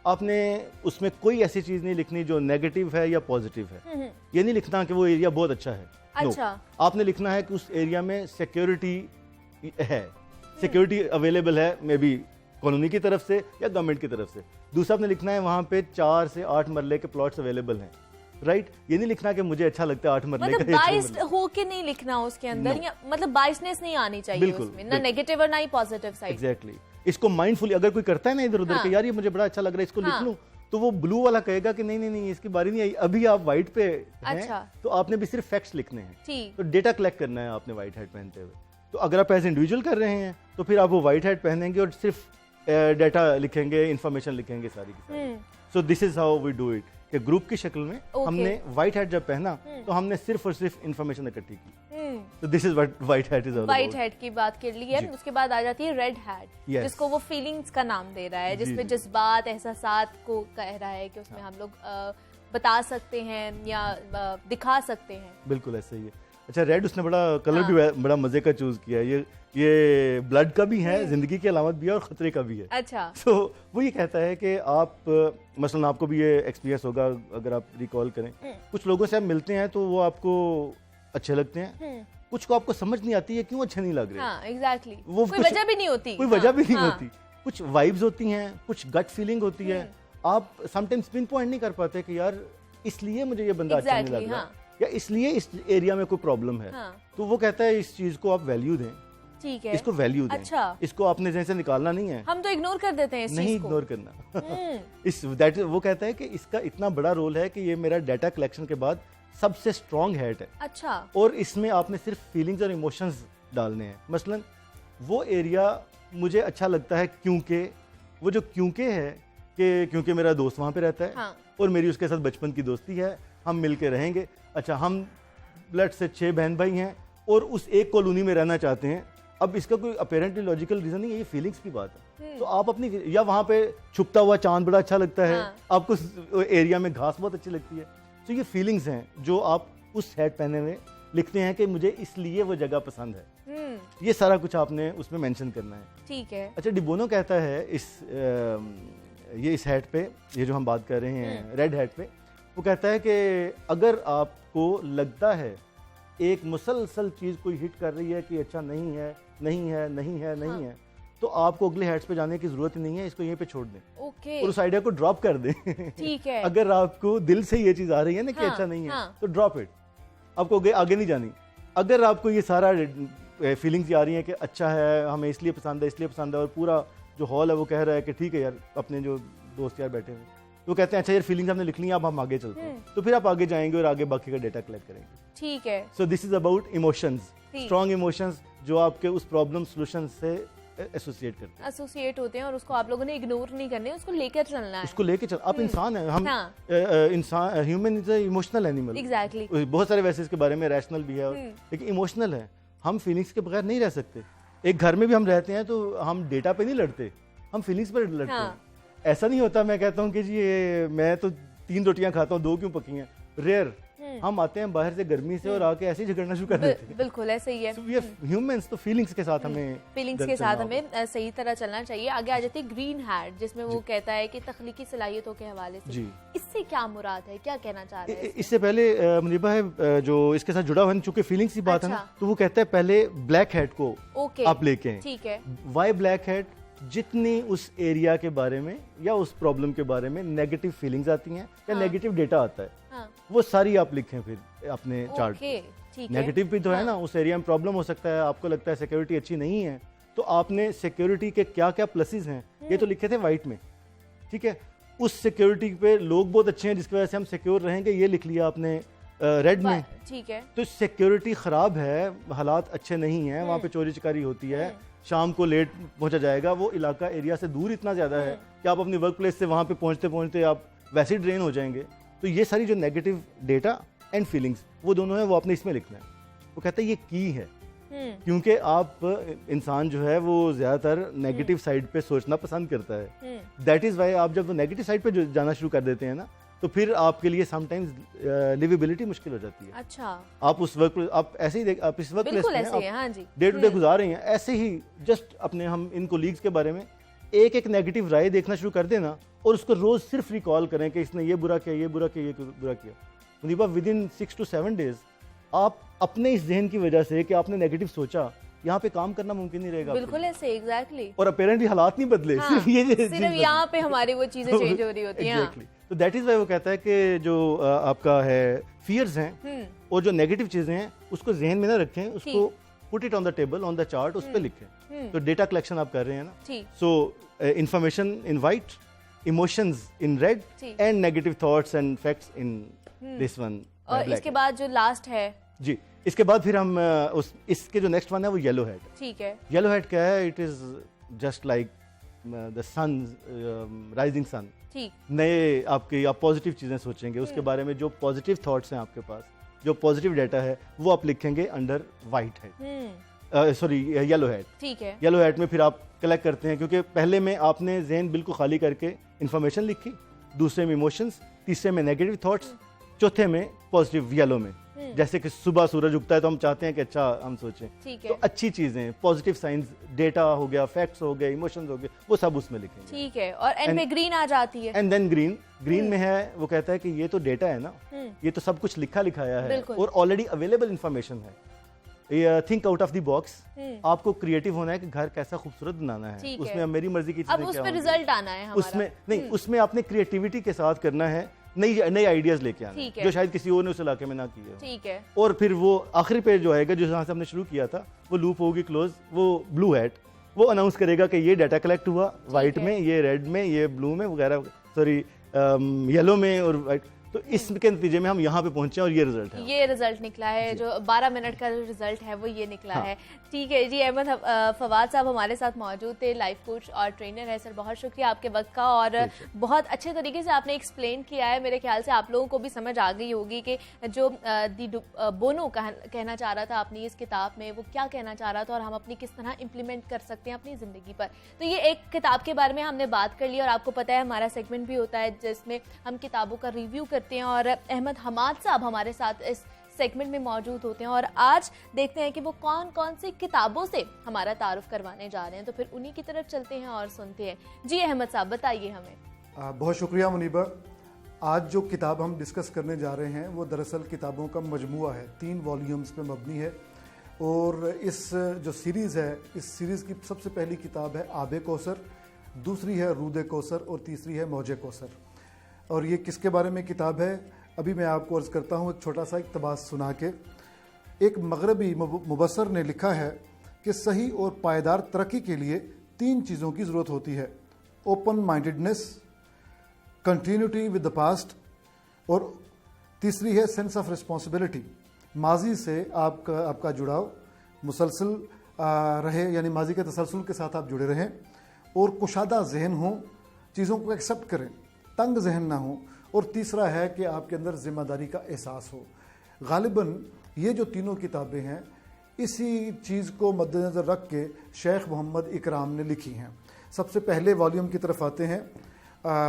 आपने उसमें कोई ऐसी चीज नहीं लिखनी जो नेगेटिव है या पॉजिटिव है। ये नहीं लिखना कि वो एरिया बहुत अच्छा है। अच्छा। आपने लिखना है कि उस एरिया में सिक्योरिटी है, सिक्योरिटी अवेलेबल है, मे बी कॉलोनी की तरफ से या गवर्नमेंट की तरफ से। दूसरा आपने लिखना है वहां पे 4 से 8 मरले के प्लॉट्स अवेलेबल हैं, राइट। ये नहीं लिखना कि मुझे अच्छा लगता है 8 मरले मतलब का। बाइस्ड होके नहीं लिखना उसके अंदर, या मतलब बाइसनेस नहीं आनी चाहिए उसमें, ना नेगेटिव और ना ही पॉजिटिव साइड। एग्जैक्टली। इसको माइंडफुली अगर कोई करता है ना इधर उधर के, यार ये मुझे बड़ा अच्छा लग रहा है, इसको लिख लूं, तो वो ब्लू वाला कहेगा कि नहीं नहीं नहीं इसकी बारी नहीं आई, अभी आप व्हाइट पे हैं, तो आपने भी सिर्फ फैक्ट्स लिखने हैं। तो डेटा कलेक्ट करना है आपने व्हाइट हैट पहनते हुए। तो अगर आप एज इंडिविजुअल कर रहे हैं तो फिर आप वो व्हाइट हैट पहनेंगे और सिर्फ डेटा लिखेंगे, इंफॉर्मेशन लिखेंगे सारी की सारी। So this is how we do it कि ग्रुप की शक्ल में हमने व्हाइट हैट जब पहना तो हमने सिर्फ और सिर्फ इंफॉर्मेशन इकट्ठी की। तो this is what white hat is. White hat की बात कर ली है, उसके बाद आ जाती है रेड हैट, जिसको वो फीलिंग्स का नाम दे रहा है, जिसमें जज्बात एहसासात को कह रहा है कि उसमें हम लोग बता सकते हैं या दिखा सकते हैं। बिल्कुल ऐसे ही है। अच्छा, रेड उसने बड़ा कलर भी बड़ा मजे का चूज किया है। ये ब्लड का भी है, जिंदगी की अलामत भी है और खतरे का भी है। अच्छा। तो वो ये कहता है कि आप मसलन आपको भी ये एक्सपीरियंस होगा अगर आप रिकॉल करें, कुछ लोगों से आप मिलते हैं तो वो आपको अच्छे लगते हैं, कुछ को आपको समझ नहीं आती है क्यों अच्छे नहीं लग रहे। हाँ, एग्जैक्टली। वो कोई वजह भी नहीं होती, कोई वजह भी नहीं होती। कुछ वाइब्स होती हैं, कुछ गट फीलिंग होती है। आप समटाइम्स पिन पॉइंट नहीं कर पाते कि यार इसलिए मुझे ये बंदा अच्छा नहीं लग रहा या इसलिए इस एरिया में कोई प्रॉब्लम है। तो वो कहता है इस चीज को आप वैल्यू दें। ठीक है, इसको वैल्यू दें। अच्छा। इसको आपने जैसे निकालना नहीं है, हम तो इग्नोर कर देते हैं इस नहीं चीज को। इग्नोर करना। इस दैट वो कहता है कि इसका इतना बड़ा रोल है कि ये मेरा डाटा कलेक्शन के बाद सबसे स्ट्रॉन्ग हैट है। अच्छा। और इसमें आपने सिर्फ फीलिंग्स और इमोशंस डालने हैं। मसलन वो एरिया मुझे अच्छा लगता है क्योंकि वो जो क्योंकि है कि क्योंकि मेरा दोस्त वहां पे रहता है और मेरी उसके साथ बचपन की दोस्ती है, हम मिलके रहेंगे। अच्छा, हम ब्लड से 6 बहन भाई हैं और उस एक कॉलोनी में रहना चाहते हैं। अब इसका कोई अपेरेंटली लॉजिकल रीजन नहीं है, ये फीलिंग्स की बात है। तो आप अपनी, या वहां पे छुपता हुआ चांद बड़ा अच्छा लगता है, आपको एरिया में घास बहुत अच्छी लगती है। तो ये फीलिंग्स हैं जो आप उस हैट पहने में लिखते हैं कि मुझे इसलिए वो जगह पसंद है। ये सारा कुछ आपने उसमें मेंशन करना है। ठीक है। अच्छा, डिबोनो कहता है इस हैट पे, ये जो हम बात कर रहे हैं रेड हैट पे, वो कहता है कि अगर आपको लगता है एक मुसलसल चीज कोई हिट कर रही है कि अच्छा नहीं है नहीं है नहीं है नहीं है, तो आपको अगले हैट्स पे जाने की जरूरत नहीं है, इसको यहीं पे छोड़ दें। ओके। और उस आइडिया को ड्रॉप कर दें। ठीक है। अगर आपको दिल से ये चीज आ रही है ना कि अच्छा नहीं है, तो ड्रॉप इट, आपको आगे नहीं जानी। अगर आपको ये सारा फीलिंग्स आ रही है कि अच्छा है, हमें इसलिए पसंद है इसलिए पसंद है, और पूरा जो हॉल है वो कह रहा है कि ठीक है यार, अपने जो दोस्त यार बैठे हुए तो कहते हैं अच्छा यार फीलिंग्स हमने लिख ली, अब हम आगे चलते हैं, तो फिर आप आगे जाएंगे और आगे बाकी का डेटा कलेक्ट करेंगे। ठीक है। सो this is about emotions, strong emotions जो आपके उस प्रॉब्लम सॉल्यूशन से एसोसिएट होते हैं और उसको आप लोगों ने इग्नोर नहीं करने, उसको लेकर चलना है। उसको लेकर चल, आप इंसान हैं, हम इंसान, human is emotional animal. Exactly. बहुत सारे वैसे इसके बारे में रैशनल भी है लेकिन इमोशनल है। हम फीलिंग्स के बगैर नहीं रह सकते। एक घर में भी हम रहते हैं तो हम डेटा पे नहीं लड़ते, हम फीलिंग्स पर लड़ते हैं। ऐसा नहीं होता मैं कहता हूँ कि जी मैं तो 3 रोटियां खाता हूँ 2 क्यों पकी हैं, रेयर। हम आते हैं बाहर से गर्मी से और आके ऐसे ही झगड़ना शुरू कर देते हैं। बिल्कुल ऐसे ही है। So we are humans, तो फीलिंग्स के साथ हमें सही तरह चलना चाहिए। आगे आ जाती है ग्रीन हैट, जिसमें वो कहता है कि तख्लीकी सलाहियतों के हवाले से इससे क्या मुराद है, क्या कहना चाह रहे हैं? इससे पहले मुनीबा है जो इसके साथ जुड़ा हुआ है, चूंकि फीलिंग्स की बात है ना, तो वो कहता है पहले ब्लैक हैट को आप लेके हैं। ठीक है। Why black hat? जितनी उस एरिया के बारे में या उस प्रॉब्लम के बारे में नेगेटिव फीलिंग्स आती हैं या नेगेटिव डेटा आता है, वो सारी आप लिखें फिर अपने चार्ट पे। नेगेटिव भी तो है ना, उस एरिया में प्रॉब्लम हो सकता है, आपको लगता है सिक्योरिटी अच्छी नहीं है, तो आपने सिक्योरिटी के क्या क्या प्लसेस हैं ये तो लिखे थे व्हाइट में, ठीक है। उस सिक्योरिटी पे लोग बहुत अच्छे हैं जिसकी वजह से हम सिक्योर रहेंगे, ये लिख लिया आपने रेड में, ठीक है। तो सिक्योरिटी खराब है, हालात अच्छे नहीं है, वहाँ पे चोरी चकारी होती है, शाम को लेट पहुंचा जाएगा, वो इलाका एरिया से दूर इतना ज्यादा है कि आप अपनी वर्क प्लेस से वहाँ पे पहुँचते पहुँचते आप वैसे ही ड्रेन हो जाएंगे। तो ये सारी जो नेगेटिव डेटा एंड फीलिंग्स वो दोनों है, वो आपने इसमें लिखना है। वो कहता है ये की है, क्योंकि आप इंसान जो है वो ज्यादातर नेगेटिव साइड पे सोचना पसंद करता है। दैट इज वाई आप जब नेगेटिव साइड पे जाना शुरू कर देते हैं ना, तो फिर आपके लिए समटाइम्स लिवेबिलिटी मुश्किल हो जाती है। अच्छा, आप उस वर्क आप ऐसे ही देख, आप इस वर्क बिल्कुल ऐसे ही है, हाँ जी। डे टू डे गुजार रहे हैं, ऐसे ही जस्ट अपने हम इन कोलीग्स के बारे में एक एक नेगेटिव राय देखना शुरू कर देना और उसको रोज सिर्फ रिकॉल करें कि इसने ये बुरा किया, ये बुरा किया, ये बुरा किया। Muneeba, within 6 to 7 days आप अपने इस जहन की वजह से कि आपने नेगेटिव सोचा, यहाँ पे काम करना मुमकिन नहीं रहेगा। बिल्कुल ऐसे, एग्जैक्टली। और अपेरेंटली हालात नहीं बदले, हाँ, सिर्फ ये सिर्फ यहाँ पे हमारी वो चीजें चेंज हो रही होती हैं। एग्जैक्टली। तो दैट इज व्हाई वो कहता है कि जो आपका है फियर्स हैं और जो नेगेटिव चीजें हैं उसको जहन में ना रखें, उसको put it on the table, on the chart, उस पे लिखें। तो डेटा कलेक्शन आप कर रहे हैं ना, सो information in white, emotions in red and negative thoughts and facts in this one. और इसके बाद जो लास्ट है जी, इसके बाद फिर हम इसके जो नेक्स्ट वन है वो येलो हेड। ठीक है। येलो हेड क्या है? It is just like the sun, rising sun. ठीक। नए आपके आप पॉजिटिव चीजें सोचेंगे, उसके बारे में जो पॉजिटिव थॉट्स हैं आपके पास, जो पॉजिटिव डाटा है वो आप लिखेंगे under white head, sorry yellow head. ठीक है। येलो हेड में फिर आप कलेक्ट करते हैं, क्योंकि पहले में आपने जहन बिल्कुल खाली करके इंफॉर्मेशन लिखी, दूसरे में इमोशंस, तीसरे में नेगेटिव थॉट्स, चौथे में पॉजिटिव येलो में। जैसे कि सुबह सूरज उगता है तो हम चाहते हैं कि अच्छा हम सोचें, तो अच्छी चीजें, पॉजिटिव साइंस, डेटा हो गया, फैक्ट्स हो गए, इमोशंस हो गए, वो सब उसमें लिखेंगे। ठीक है। और एंड में ग्रीन आ जाती है। एंड देन ग्रीन में है, वो कहता है कि ये तो डेटा है ना, ये तो सब कुछ लिखा लिखाया है और ऑलरेडी अवेलेबल इंफॉर्मेशन है। Think out of the box, आपको क्रिएटिव होना है कि घर कैसा खूबसूरत बनाना है, उसमें अब मेरी मर्जी की चीजें अब उस पे रिजल्ट आना है हमारा। उसमें नहीं, उसमें आपने क्रिएटिविटी के साथ करना है, नई आइडियाज लेके आना जो शायद किसी और ने उस इलाके में ना किए हो। ठीक है। और फिर वो आखिरी पे जो आएगा, जो जहाँ से हमने शुरू किया था, वो लूप होगी क्लोज, वो ब्लू हैट, वो अनाउंस करेगा कि ये डाटा कलेक्ट हुआ व्हाइट में, ये रेड में, ये ब्लू में वगैरह, सॉरी येलो में और व्हाइट। तो इसके नतीजे में हम यहाँ पे पहुंचे और ये रिजल्ट है, ये रिजल्ट निकला है, जो 12 मिनट का रिजल्ट है वो ये निकला है। ठीक है जी, अहमद फवाद साहब हमारे साथ मौजूद थे, लाइफ कोच और ट्रेनर है। सर बहुत शुक्रिया आपके वक्त का, और बहुत अच्छे तरीके से आपने एक्सप्लेन किया है। मेरे ख्याल से आप लोगों को भी समझ आ गई होगी कि जो दी बोनो कहना चाह रहा था अपनी इस किताब में, वो क्या कहना चाह रहा था और हम अपनी किस तरह इम्प्लीमेंट कर सकते हैं अपनी ज़िंदगी पर। तो ये एक किताब के बारे में हमने बात कर ली, और आपको पता है हमारा सेगमेंट भी होता है जिसमें हम किताबों का रिव्यू करते हैं, और अहमद हमाद साहब हमारे साथ इस सेगमेंट में मौजूद होते हैं। और आज देखते हैं कि वो कौन कौन सी किताबों से हमारा तारुफ करवाने जा रहे हैं, तो फिर उन्हीं की तरफ चलते हैं और सुनते हैं। जी अहमद साहब बताइए हमें। बहुत शुक्रिया मुनीबा। आज जो किताब हम डिस्कस करने जा रहे हैं वो दरअसल किताबों का मजमुआ है, 3 वॉल्यूम्स पे मबनी है। और इस जो सीरीज़ है, इस सीरीज़ की सबसे पहली किताब है आबे कौसर, दूसरी है रूदे कौसर और तीसरी है मौजे कौसर। और ये किसके बारे में किताब है, अभी मैं आपको अर्ज़ करता हूँ एक छोटा सा इक़्तिबास सुना के। एक मगरबी मुबस्सर ने लिखा है कि सही और पायदार तरक्की के लिए 3 चीज़ों की ज़रूरत होती है: open mindedness, continuity with the past, और तीसरी है सेंस ऑफ रिस्पॉन्सिबिलिटी। माजी से आपका जुड़ाव मुसलसल रहे, यानी माजी के तसलसल के साथ आप जुड़े रहें, और कुशादा जहन हो, चीज़ों को एक्सेप्ट करें, तंग जहन ना हो, और तीसरा है कि आपके अंदर ज़िम्मेदारी का एहसास हो। गालिबन ये जो तीनों किताबें हैं, इसी चीज़ को मद्देनज़र रख के शेख मोहम्मद इकराम ने लिखी हैं। सबसे पहले वॉल्यूम की तरफ आते हैं,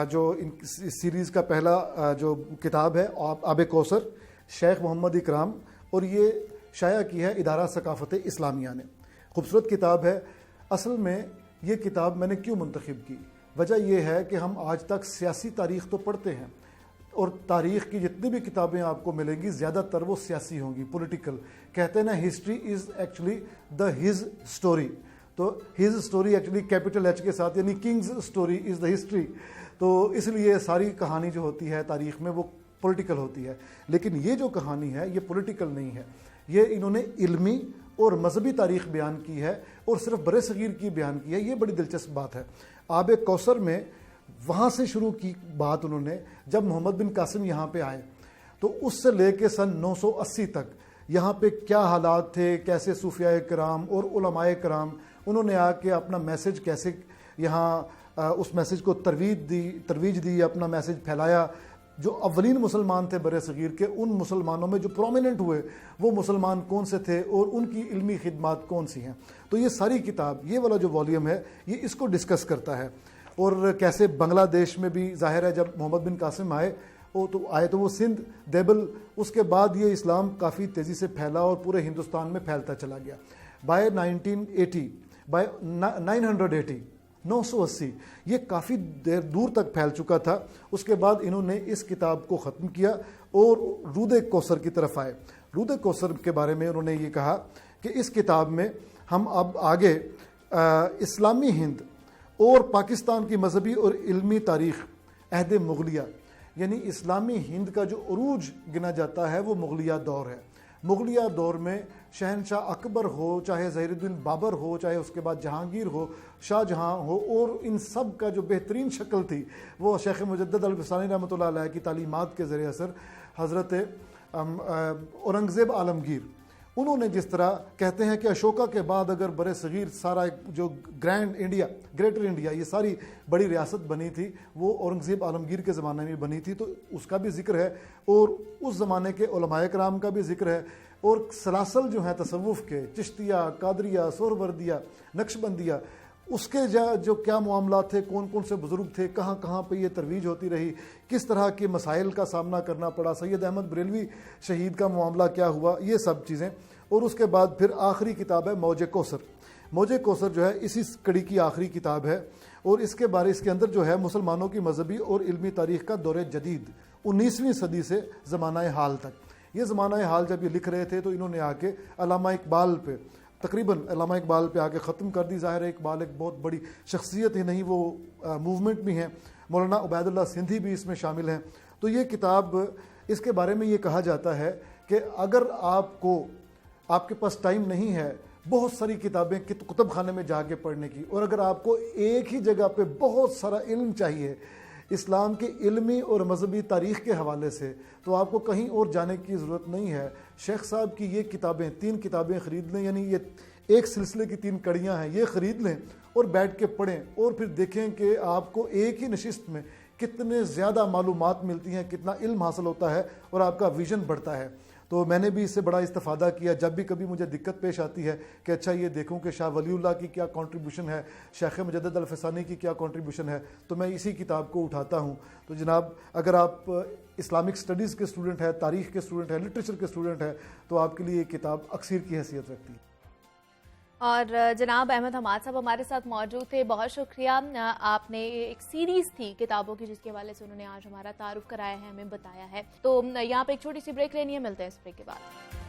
जो इस सीरीज़ का पहला जो किताब है आबे कौसर, शेख मोहम्मद इकराम, और ये शाया की है इदारा सकाफ़त इस्लामिया ने। खूबसूरत किताब है। असल में ये किताब मैंने क्यों मुंतखब की, वजह यह है कि हम आज तक सियासी तारीख़ तो पढ़ते हैं, और तारीख़ की जितनी भी किताबें आपको मिलेंगी ज़्यादातर वो सियासी होंगी, पॉलिटिकल। कहते हैं ना, history is actually the his story. तो his story actually capital H के साथ, यानी king's story is the history. तो इसलिए सारी कहानी जो होती है तारीख़ में वो पॉलिटिकल होती है। लेकिन ये जो कहानी है ये पॉलिटिकल नहीं है, ये इन्होंने इल्मी और मजहबी तारीख़ बयान की है, और सिर्फ बड़े सगीर की बयान की है। ये बड़ी दिलचस्प बात है। आबे कौसर में वहाँ से शुरू की बात उन्होंने, जब मोहम्मद बिन कासिम यहाँ पे आए, तो उससे लेके सन 980 तक यहाँ पे क्या हालात थे, कैसे सूफिया कराम और उलमाए कराम उन्होंने आके अपना मैसेज कैसे यहाँ उस मैसेज को तरवीज दी, अपना मैसेज फैलाया। जो अव्वलीन मुसलमान थे बरे सगीर के, उन मुसलमानों में जो प्रोमिनेंट हुए वो मुसलमान कौन से थे और उनकी इल्मी खिदमात कौन सी हैं। तो ये सारी किताब, ये वाला जो वॉल्यूम है, ये इसको डिस्कस करता है। और कैसे बांग्लादेश में भी जाहिर है जब मोहम्मद बिन कासिम आए तो आए तो वो सिंध, देबल, उसके बाद ये इस्लाम काफ़ी तेज़ी से फैला और पूरे हिंदुस्तान में फैलता चला गया। बाय 1980, बाय 980, 980 ये काफ़ी देर दूर तक फैल चुका था। उसके बाद इन्होंने इस किताब को ख़त्म किया और रूद कौसर की तरफ आए। रूद कौसर के बारे में उन्होंने ये कहा कि इस किताब में हम अब आगे इस्लामी हिंद और पाकिस्तान की मजहबी और इल्मी तारीख़, अहद मुग़लिया, यानी इस्लामी हिंद का जो उरूज गिना जाता है वो मुग़लिया दौर है। मुग़लिया दौर में शहनशाह अकबर हो, चाहे ज़हीरुद्दीन बाबर हो, चाहे उसके बाद जहांगीर हो, शाहजहां हो, और इन सब का जो बेहतरीन शक्ल थी वो शेख मुजद्दद अल-फ़सानी रहमतुल्लाह अलैह की तालीमात के ज़रिए असर हज़रत औरंगज़ेब आलमगीर, उन्होंने जिस तरह कहते हैं कि अशोका के बाद अगर बड़े सग़ीर सारा जो ग्रैंड इंडिया, ग्रेटर इंडिया, ये सारी बड़ी रियासत बनी थी वो औरंगज़ेब आलमगीर के ज़माने में बनी थी, तो उसका भी जिक्र है और उस ज़माने के उलमाए कराम का भी जिक्र है। और सलासल जो हैं तसव्वुफ़ के, चिश्तिया, कादरिया, सोहरवर्दिया, नक्शबंदिया, उसके जो क्या मामला थे, कौन कौन से बुज़ुर्ग थे, कहाँ कहाँ पे ये तरवीज होती रही, किस तरह के मसाइल का सामना करना पड़ा, सैयद अहमद बरेलवी शहीद का मामला क्या हुआ, ये सब चीज़ें। और उसके बाद फिर आखिरी किताब है मौज कौसर। मौज कौसर जो है इसी कड़ी की आखिरी किताब है और इसके अंदर जो है मुसलमानों की मजहबी और इल्मी तारीख़ का दौर जदीद 19वीं सदी से ज़माना हाल तक। ये ज़माना हाल जब ये लिख रहे थे तो इन्होंने आके अल्लामा इकबाल पे, तकरीबन अल्लामा इकबाल पे आके ख़त्म कर दी। ज़ाहिर है इकबाल एक बहुत बड़ी शख्सियत ही नहीं, वो मूवमेंट भी हैं। मौलाना उबैदुल्लाह सिंधी भी इसमें शामिल हैं। तो ये किताब, इसके बारे में ये कहा जाता है कि अगर आपके पास टाइम नहीं है बहुत सारी किताबें कुतुब खाने में जाके पढ़ने की, और अगर आपको एक ही जगह पे बहुत सारा इल्म चाहिए इस्लाम के इल्मी और मजहबी तारीख़ के हवाले से, तो आपको कहीं और जाने की ज़रूरत नहीं है। शेख साहब की ये किताबें, 3 किताबें ख़रीद लें, यानी ये एक सिलसिले की 3 कड़ियाँ हैं, ये ख़रीद लें और बैठ के पढ़ें और फिर देखें कि आपको एक ही नशिस्त में कितने ज़्यादा मालूमात मिलती हैं, कितना इल्म हासिल होता है और आपका विज़न बढ़ता है। तो मैंने भी इससे बड़ा इस्तिफ़ादा किया। जब भी कभी मुझे दिक्कत पेश आती है कि अच्छा ये देखूं कि शाह वलीउल्लाह की क्या कंट्रीब्यूशन है, शेख मुजद्दद अल-फ़सानी की क्या कंट्रीब्यूशन है, तो मैं इसी किताब को उठाता हूं। तो जनाब, अगर आप इस्लामिक स्टडीज़ के स्टूडेंट हैं, तारीख़ के स्टूडेंट हैं, लिटरेचर के स्टूडेंट हैं, तो आपके लिए ये किताब अक्सर की हैसियत रखती है। और जनाब अहमद हमाद साहब हमारे साथ मौजूद थे, बहुत शुक्रिया। आपने एक सीरीज़ थी किताबों की जिसके हवाले से उन्होंने आज हमारा तारुफ कराया है, हमें बताया है। तो यहाँ पे एक छोटी सी ब्रेक लेनी है, मिलते हैं इस ब्रेक के बाद।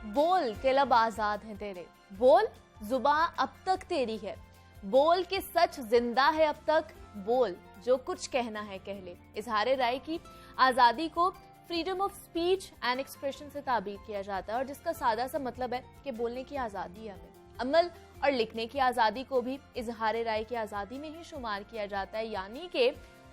बोल के लब आजाद हैं तेरे, बोल जुबां अब तक तेरी है, बोल के सच जिंदा है अब तक, बोल जो कुछ कहना है कह ले। इजहार राय की आज़ादी को freedom of speech and expression से ताबीर किया जाता है और जिसका सादा सा मतलब है कि बोलने की आज़ादी है हमें। अमल और लिखने की आज़ादी को भी इजहार राय की आज़ादी में ही शुमार किया जाता है, यानी कि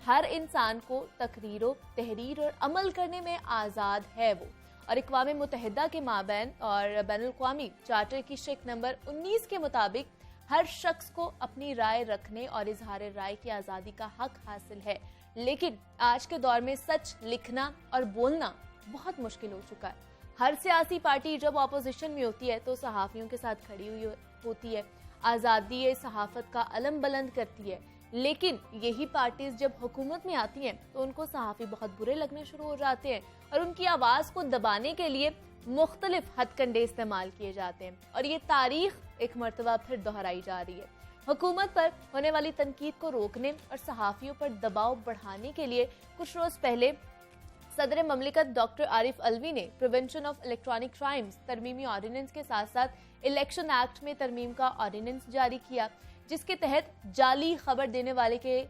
हर इंसान को तकरीर, तहरीर और अमल करने में आज़ाद है वो। और इक़वाम मुत्तहिदा के माबैन और बैनुल-अक़वामी चार्टर की शिक नंबर 19 के मुताबिक हर शख्स को अपनी राय रखने और इजहार राय की आज़ादी का हक हासिल है। लेकिन आज के दौर में सच लिखना और बोलना बहुत मुश्किल हो चुका है। हर सियासी पार्टी जब ऑपोजिशन में होती है तो सहाफ़ियों के साथ खड़ी हुई होती है, आज़ादी सहाफ़त का अलम बुलंद करती है। लेकिन यही पार्टीज जब हुकूमत में आती हैं तो उनको सहाफ़ी बहुत बुरे लगने शुरू हो जाते हैं और उनकी आवाज़ को दबाने के लिए मुख्तलिफ हथकंडे इस्तेमाल किए जाते हैं और ये तारीख एक मरतबा फिर दोहराई जा रही है। हुकूमत पर होने वाली तनकीद को रोकने और सहाफ़ियों पर दबाव बढ़ाने के लिए कुछ रोज़ पहले सदर ममलिकत डॉक्टर आरिफ अलवी ने प्रिवेंशन ऑफ इलेक्ट्रॉनिक क्राइम्स तरमीमी ऑर्डिनेंस के साथ साथ इलेक्शन एक्ट में तरमीम का ऑर्डिनेंस जारी किया, जिसके तहत जाली खबर देने वाले के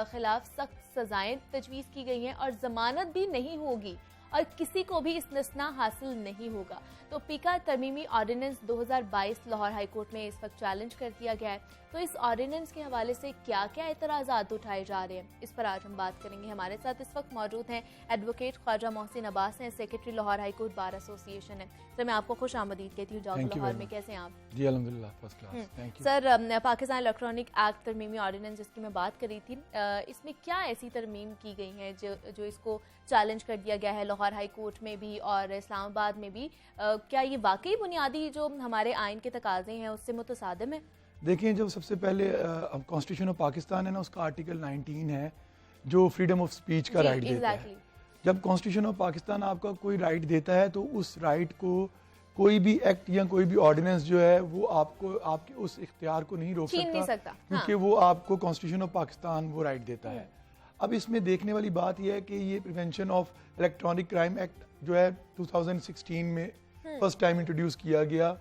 खिलाफ सख्त सजाएं तजवीज़ की गई हैं और जमानत भी नहीं होगी और किसी को भी इसना हासिल नहीं होगा। तो पीका तरमीमी ऑर्डिनेंस 2022 लाहौर हाईकोर्ट में इस वक्त चैलेंज कर दिया गया है। तो इस ऑर्डिनेंस के हवाले से क्या क्या एतराज़ात उठाए जा रहे हैं, इस पर आज हम बात करेंगे। हमारे साथ इस वक्त मौजूद हैं एडवोकेट ख्वाजा मोहसिन अब्बास हैं, secretary Lahore high court bar association है। सर मैं आपको खुश आमदीद कहती हूँ जाग लाहौर में। कैसे हैं आप? जी अल्हम्दुलिल्लाह first class, thank you. Sir Pakistan electronic act तरमीमी ऑर्डिनेंस जिसकी मैं बात कर रही थी, इसमें क्या ऐसी तरमीम की गई है जो इसको चैलेंज कर दिया गया है लाहौर हाई कोर्ट में भी और इस्लामाबाद में भी? क्या ये वाकई बुनियादी जो हमारे आइन के तकाजे हैं उससे मुतसादिम है? देखिए, जब सबसे पहले कॉन्स्टिट्यूशन ऑफ पाकिस्तान है ना, उसका आर्टिकल 19 है जो फ्रीडम ऑफ स्पीच का राइट देता है। जब कॉन्स्टिट्यूशन ऑफ पाकिस्तान आपका कोई राइट देता है तो उस राइट को कोई भी एक्ट या कोई भी ऑर्डिनेंस जो है वो आपको आपके उस इख्तियार को नहीं रोक सकता, क्योंकि वो आपको कॉन्स्टिट्यूशन ऑफ पाकिस्तान वो राइट देता है। अब इसमें देखने वाली बात यह है कि ये prevention of electronic crime act जो है 2016 में फर्स्ट टाइम इंट्रोड्यूस किया गया।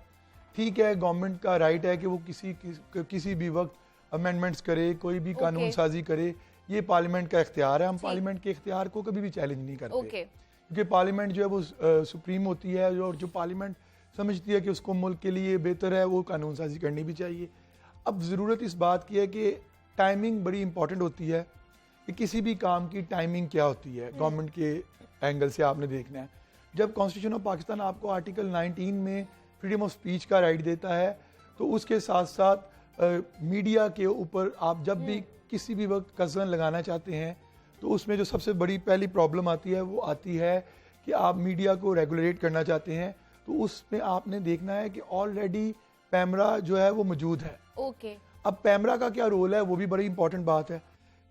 ठीक है, गवर्नमेंट का राइट है कि वो किसी भी वक्त अमेंडमेंट्स करे, कोई भी कानून साजी करे, ये पार्लियामेंट का इख्तियार है। हम पार्लियामेंट के इख्तियार को कभी भी चैलेंज नहीं करते, क्योंकि पार्लियामेंट जो है वो सुप्रीम होती है और जो पार्लियामेंट समझती है कि उसको मुल्क के लिए बेहतर है वो कानून साजी करनी भी चाहिए। अब ज़रूरत इस बात की है कि टाइमिंग बड़ी इंपॉर्टेंट होती है कि किसी भी काम की टाइमिंग क्या होती है, गवर्नमेंट के एंगल से आपने देखना है। जब कॉन्स्टिट्यूशन ऑफ पाकिस्तान आपको आर्टिकल 19 में फ्रीडम ऑफ स्पीच का राइट देता है तो उसके साथ साथ मीडिया के ऊपर आप जब भी किसी भी वक्त कज़न लगाना चाहते हैं तो उसमें जो सबसे बड़ी पहली प्रॉब्लम आती है वो आती है कि आप मीडिया को रेगुलेट करना चाहते हैं तो उसमें आपने देखना है कि ऑलरेडी पैमरा जो है वो मौजूद है। अब पैमरा का क्या रोल है वो भी बड़ी इंपॉर्टेंट बात है।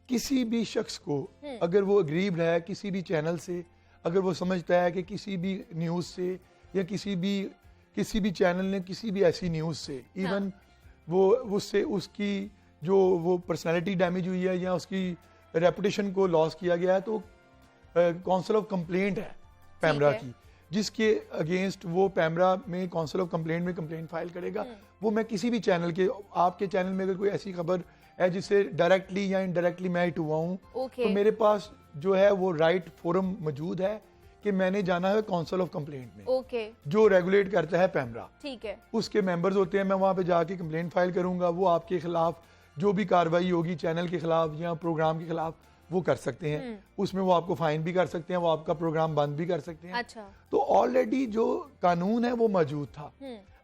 किसी भी शख्स को अगर वो अग्रीव्ड है किसी भी चैनल से, अगर वो समझता है कि किसी भी न्यूज़ से या किसी भी चैनल ने किसी भी ऐसी न्यूज़ से इवन वो उससे उसकी जो वो पर्सनैलिटी डैमेज हुई है या उसकी रेपुटेशन को लॉस किया गया है तो काउंसिल ऑफ कंप्लेंट है पैमरा की, जिसके अगेंस्ट वो पैमरा में काउंसिल ऑफ कंप्लेंट में कंप्लेंट फाइल करेगा। वो मैं किसी भी चैनल के, आपके चैनल में अगर कोई ऐसी खबर है जिससे डायरेक्टली या इनडायरेक्टली मैं हिट हुआ हूँ तो मेरे पास जो है वो राइट फोरम मौजूद है कि मैंने जाना है काउंसिल ऑफ कंप्लेंट में, जो रेगुलेट करता है पैमरा। ठीक है, उसके मेंबर्स होते हैं, मैं वहाँ पे जाके कंप्लेंट फाइल करूंगा। वो आपके खिलाफ जो भी कार्रवाई होगी चैनल के खिलाफ या प्रोग्राम के खिलाफ वो कर सकते हैं। उसमें वो आपको फाइन भी कर सकते हैं, वो आपका प्रोग्राम बंद भी कर सकते हैं। अच्छा। तो ऑलरेडी जो कानून है वो मौजूद था।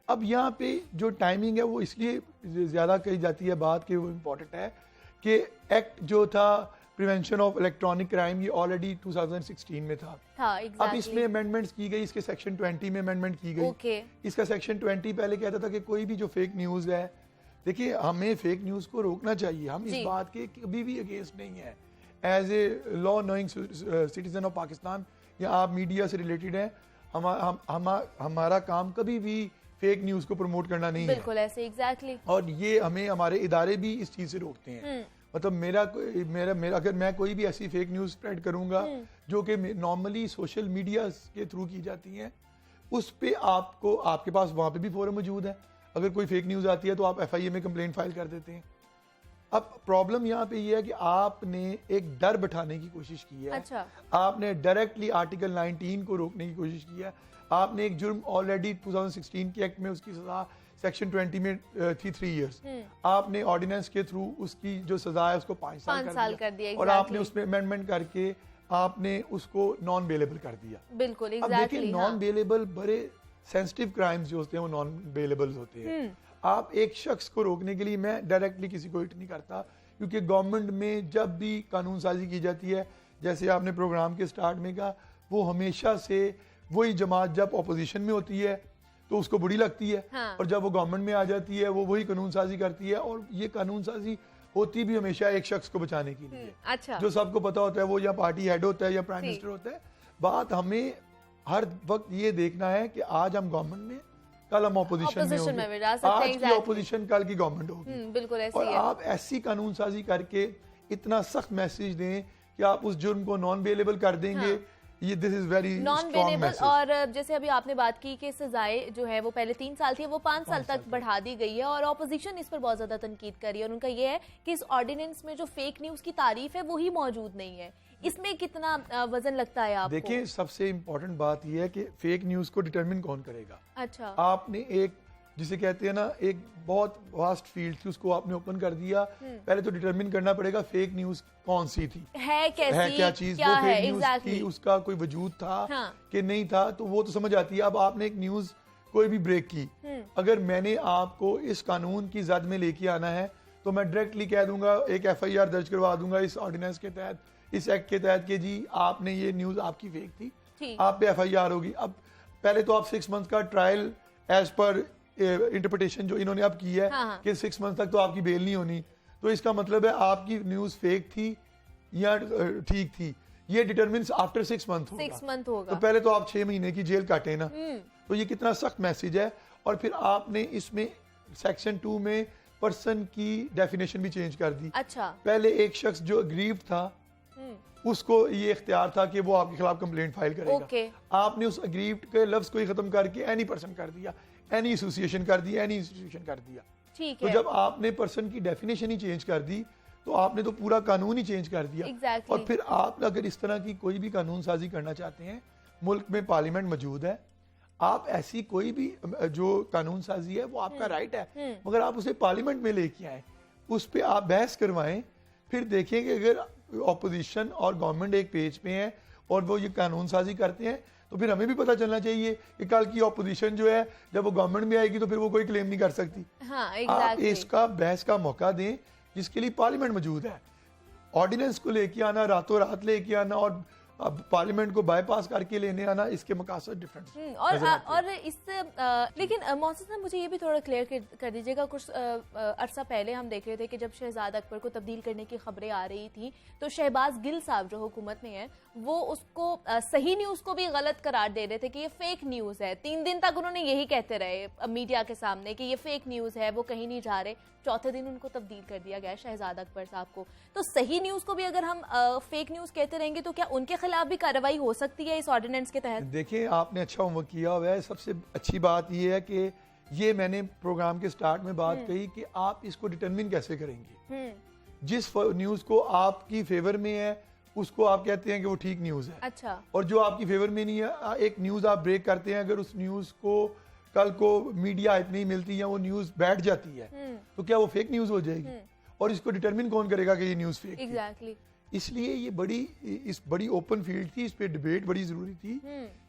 अब यहाँ पे जो टाइमिंग है वो इसलिए ज्यादा कही जाती है बात कि वो इम्पोर्टेंट है कि एक्ट जो था प्रिवेंशन ऑफ इलेक्ट्रॉनिक क्राइम ये ऑलरेडी 2016 में था। अब इसमें अमेंडमेंट्स की गई, इसके सेक्शन 20 में अमेंडमेंट की गई। इसका सेक्शन 20 पहले कहता था कि कोई भी जो फेक न्यूज है, देखिए हमें फेक न्यूज को रोकना चाहिए, हम इस बात के कभी भी अगेंस्ट नहीं है। As a law knowing citizen of Pakistan या आप मीडिया से रिलेटेड हैं, हमारा काम कभी भी फेक न्यूज को प्रमोट करना नहीं है। बिल्कुल ऐसे एग्जैक्टली। और ये हमें हमारे इदारे भी इस चीज से रोकते हैं। मतलब मेरा अगर मैं कोई भी ऐसी फेक न्यूज स्प्रेड करूंगा जो कि नॉर्मली सोशल मीडिया के थ्रू की जाती है, उस पे आपको आपके पास वहां पे भी फोरम मौजूद है। अगर कोई फेक न्यूज आती है तो आप FIA में कंप्लेंट फाइल कर देते हैं। अब प्रॉब्लम यहाँ पे ये है कि आपने एक डर बैठाने की कोशिश की है। अच्छा। आपने डायरेक्टली आर्टिकल 19 को रोकने की कोशिश की है। आपने एक जुर्म ऑलरेडी 2016 के एक्ट में उसकी सजा सेक्शन 20 में थी 3 इयर्स। आपने ऑर्डिनेंस के थ्रू उसकी जो सजा है उसको 5 साल कर दिया। और आपने उसमें अमेंडमेंट करके आपने उसको नॉन बेलेबल कर दिया। बिल्कुल अब देखिए नॉन बेलेबल बड़े सेंसिटिव क्राइम्स जो होते हैं वो नॉन बेलेबल होते हैं। आप एक शख्स को रोकने के लिए, मैं डायरेक्टली किसी को हिट नहीं करता, क्योंकि गवर्नमेंट में जब भी कानून साजी की जाती है, जैसे आपने प्रोग्राम के स्टार्ट में कहा, वो हमेशा से वही जमात जब अपोजिशन में होती है तो उसको बुरी लगती है। हाँ। और जब वो गवर्नमेंट में आ जाती है वो वही कानून साजी करती है। और ये कानून साजी होती भी हमेशा एक शख्स को बचाने के लिए। अच्छा। जो सबको पता होता है वो या पार्टी हेड होता है या प्राइम मिनिस्टर होता है। बात हमें हर वक्त ये देखना है कि आज हम गवर्नमेंट में, कल हम ऑपोजिशन में होंगे। आज की ऑपोजिशन कल की गवर्नमेंट होगी। बिल्कुल ऐसे और आप ऐसी कानून साजी करके इतना सख्त मैसेज दें कि आप उस जुर्म को नॉन बेलेबल कर देंगे। हाँ। ये this is very non bailable. और जैसे अभी आपने बात की कि सजाएं जो है वो पहले 3 साल थी, वो 5 साल तक बढ़ा दी गई है और ऑपोजिशन इस पर बहुत ज्यादा तनकीद कर रही है। और उनका ये है कि इस ऑर्डिनेंस में जो फेक न्यूज की तारीफ है वो ही मौजूद नहीं है। इसमें कितना वजन लगता है आपको? देखिए, सबसे इम्पोर्टेंट बात यह है कि फेक न्यूज को डिटरमिन कौन करेगा। अच्छा, आपने एक जिसे कहते हैं ना, एक बहुत वास्ट फील्ड थी, उसको आपने ओपन कर दिया। पहले तो डिटरमिन करना पड़ेगा फेक न्यूज कौन सी थी, है कैसी, है क्या चीज, क्या वो फेक है, न्यूज exactly. थी, उसका कोई वजूद था हाँ. कि नहीं था, तो वो तो समझ आती है। अब आपने एक न्यूज कोई भी ब्रेक की, अगर मैंने आपको इस कानून की जद में लेके आना है तो मैं डायरेक्टली कह दूंगा, एक FIR दर्ज करवा दूंगा इस ऑर्डिनेंस के तहत, इस एक्ट के तहत, कि जी आपने ये न्यूज आपकी फेक थी, ठीक। आप पे FIR होगी। अब पहले तो आप 6 मंथ का ट्रायल एज पर इंटरप्रिटेशन जो इन्होंने अब की है, हाँ। कि 6 मंथ तक तो आपकी बेल नहीं होनी, तो इसका मतलब है आपकी न्यूज फेक थी या ठीक थी, ये डिटरमिन आफ्टर 6 मंथ होगा। 6 मंथ होगा। तो पहले तो आप 6 महीने की जेल काटे ना, तो ये कितना सख्त मैसेज है। और फिर आपने इसमें सेक्शन 2 में पर्सन की डेफिनेशन भी चेंज कर दी। अच्छा, पहले एक शख्स जो अग्रीव्ड था उसको ये इख्तियार था कि वो आपके खिलाफ कंप्लेंट फाइल करेगा। ओके। आपने उस अग्रीव्ड के लफ्ज को ही खत्म करके एनी पर्सन कर दिया, एनी एसोसिएशन कर दिया, एनी इंस्टीट्यूशन कर दिया। ठीक तो है। जब आपने पर्सन की डेफिनेशन ही चेंज कर दी तो आपने तो पूरा कानून ही चेंज कर दिया। Exactly. और फिर आप अगर इस तरह की कोई भी कानून साजी करना चाहते हैं, मुल्क में पार्लियामेंट मौजूद है, आप ऐसी कोई भी जो कानून साजी है वो आपका राइट है, मगर आप उसे पार्लियामेंट में लेके आए, उस पर आप बहस करवाएं, फिर देखें कि अगर ऑपोजिशन और गवर्नमेंट एक पेज पे है और वो ये कानून साजी करते हैं, तो फिर हमें भी पता चलना चाहिए कि कल की ऑपोजिशन जो है जब वो गवर्नमेंट में आएगी तो फिर वो कोई क्लेम नहीं कर सकती। हाँ, आप एग्जैक्टली। इसका बहस का मौका दें, जिसके लिए पार्लियामेंट मौजूद है। ऑर्डिनेंस को लेके आना, रातों रात लेके आना और अब पार्लियामेंट को बाईपास करके लेने आना, इसके मकासद डिफरेंट। और इससे लेकिन मोहसिन साहब, मुझे ये भी थोड़ा क्लियर कर दीजिएगा, कुछ अरसा पहले हम देख रहे थे कि जब शहजाद अकबर को तब्दील करने की खबरें आ रही थी तो शहबाज गिल साहब जो हुकूमत में है वो उसको सही न्यूज को भी गलत करार दे रहे थे कि ये फेक न्यूज है। 3 दिन तक उन्होंने यही कहते रहे मीडिया के सामने कि ये फेक न्यूज है, वो कहीं नहीं जा रहे। चौथे दिन उनको तब्दील कर दिया गया शहजाद अकबर साहब को। तो सही न्यूज को भी अगर हम फेक न्यूज कहते रहेंगे तो क्या उनके खिलाफ भी कार्रवाई हो सकती है इस ऑर्डिनेंस के तहत? देखिए, आपने अच्छा होमवर्क किया हुआ है। सबसे अच्छी बात यह है कि ये मैंने प्रोग्राम के स्टार्ट में बात कही कि आप इसको डिटरमिन कैसे करेंगे। जिस न्यूज को आपकी फेवर में है उसको आप कहते हैं कि वो ठीक न्यूज है। अच्छा। और जो आपकी फेवर में नहीं है, एक न्यूज आप ब्रेक करते हैं, अगर उस न्यूज को कल को मीडिया इतनी मिलती है, वो न्यूज बैठ जाती है, तो क्या वो फेक न्यूज हो जाएगी? और इसको डिटरमिन कौन करेगा कि ये न्यूज फेक एग्जैक्टली। इसलिए ये बड़ी ओपन फील्ड थी, इस पे डिबेट बड़ी जरूरी थी।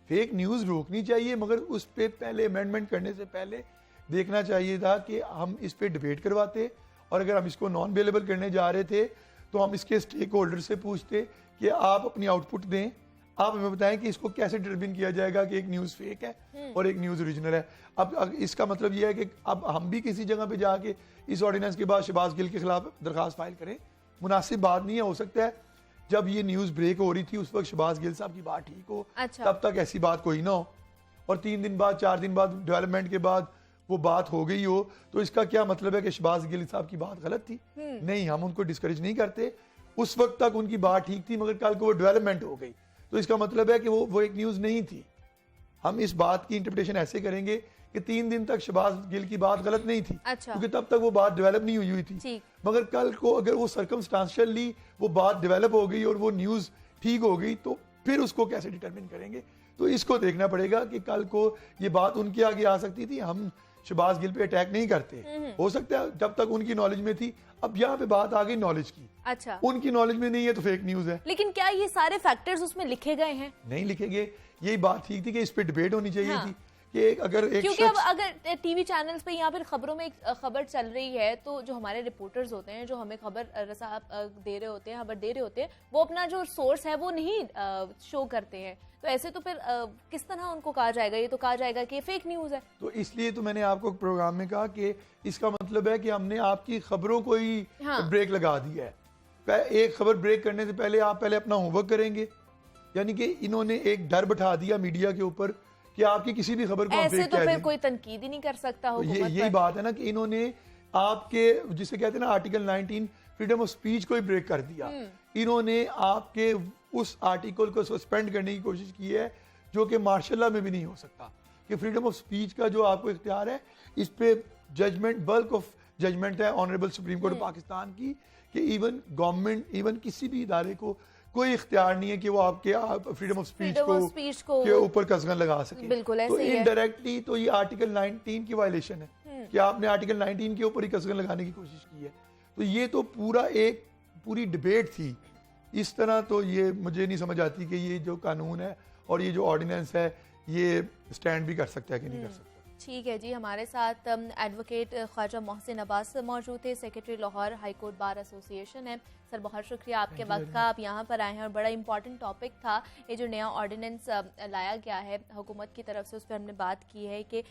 फेक न्यूज रोकनी चाहिए, मगर उस पे पहले अमेंडमेंट करने से पहले देखना चाहिए था कि हम इस पे डिबेट करवाते, और अगर हम इसको नॉन अवेलेबल करने जा रहे थे तो हम इसके स्टेक होल्डर से पूछते कि आप अपनी आउटपुट दें, आप हमें बताएं कि इसको कैसे डिटरमिन किया जाएगा कि एक न्यूज फेक है और एक न्यूज ओरिजिनल है। अब इसका मतलब यह है कि अब हम भी किसी जगह पे जाके इस ऑर्डिनेंस के बाद शहबाज गिल के खिलाफ दरखास्त फाइल करें, मुनासिब बात नहीं है। हो सकता है जब ये न्यूज ब्रेक हो रही थी उस वक्त शहबाज गिल साहब की बात ठीक हो, अच्छा। तब तक ऐसी बात कोई ना हो, और 3 दिन बाद 4 दिन बाद डेवलपमेंट के बाद वो बात हो गई हो, तो इसका क्या मतलब है कि शहबाज गिल साहब की बात गलत थी? नहीं, हम उनको डिस्करेज नहीं करते। उस वक्त तक उनकी बात ठीक थी, मगर कल को वो डेवलपमेंट हो गई तो इसका मतलब है कि वो एक न्यूज नहीं थी। हम इस बात की इंटरप्रिटेशन ऐसे करेंगे कि 3 दिन तक शहबाज गिल की बात गलत नहीं थी, अच्छा। क्योंकि तब तक वो बात डेवलप नहीं हुई थी। मगर कल को अगर वो सर्कमस्टांशियली वो बात डेवलप हो गई और वो न्यूज ठीक हो गई, तो फिर उसको कैसे डिटरमिन करेंगे? तो इसको देखना पड़ेगा कि कल को ये बात उनके आगे आ सकती थी। हम शहबाज गिल पे अटैक नहीं करते, हो सकता है जब तक उनकी नॉलेज में थी। अब यहाँ पे बात आ गई नॉलेज की, अच्छा। उनकी नॉलेज में नहीं है तो फेक न्यूज है। लेकिन क्या ये सारे फैक्टर्स उसमें लिखे गए हैं? नहीं लिखे गए। यही बात ठीक थी कि इस पे डिबेट होनी चाहिए हाँ। थी कि अगर एक क्योंकि अब अगर टीवी चैनल्स पे यहाँ पर खबरों में एक खबर चल रही है तो जो हमारे रिपोर्टर्स होते हैं, जो हमें खबर दे रहे होते हैं, खबर दे रहे होते हैं, वो अपना जो सोर्स है वो नहीं शो करते हैं। तो ऐसे तो फिर किस तरह उनको कहा जाएगा? ये तो कहा जाएगा कि ये फेक न्यूज है। तो इसलिए तो मैंने आपको प्रोग्राम में कहा कि इसका मतलब है कि हमने आपकी खबरों को ही ब्रेक लगा दिया है। एक खबर ब्रेक करने से पहले आप पहले अपना होमवर्क करेंगे, यानी कि इन्होंने एक डर बैठा दिया मीडिया के ऊपर कि आपकी किसी भी खबर को ऐसे तो फिर कोई तनकीद ही नहीं कर सकता। तो यही बात है ना कि इन्होंने आपके जिसे कहते हैं ना आर्टिकल 19 फ्रीडम ऑफ स्पीच को ही ब्रेक कर दिया। इन्होंने आपके उस आर्टिकल को सस्पेंड करने की कोशिश की है, जो कि मार्शल लॉ में भी नहीं हो सकता, कि फ्रीडम ऑफ स्पीच का जो आपको इख्तियार है, इस पे जजमेंट, बल्क ऑफ जजमेंट है ऑनरेबल सुप्रीम कोर्ट पाकिस्तान की, कि इवन गवर्नमेंट, इवन किसी भी इदारे को कोई इख्तियार नहीं है कि वो आपके फ्रीडम ऑफ स्पीच को के ऊपर कसगन लगा सके। बिल्कुल तो ऐसे ही है। इनडायरेक्टली तो ये आर्टिकल 19 की वायलेशन है कि आपने आर्टिकल 19 के ऊपर ही कसगन लगाने की कोशिश की है। तो ये तो पूरी डिबेट थी। इस तरह तो ये मुझे नहीं समझ आती कि ये जो कानून है और ये जो ऑर्डिनेंस है ये स्टैंड भी कर सकता है कि नहीं कर सकता। ठीक है जी, हमारे साथ एडवोकेट ख्वाजा मोहसिन अब्बास मौजूद थे, secretary Lahore high court bar association है। सर बहुत शुक्रिया आपके वक्त का, आप यहाँ पर आए हैं और बड़ा इंपॉर्टेंट टॉपिक था ये जो नया ऑर्डिनेंस लाया गया है हुकूमत की तरफ से, उस पर हमने बात की है कि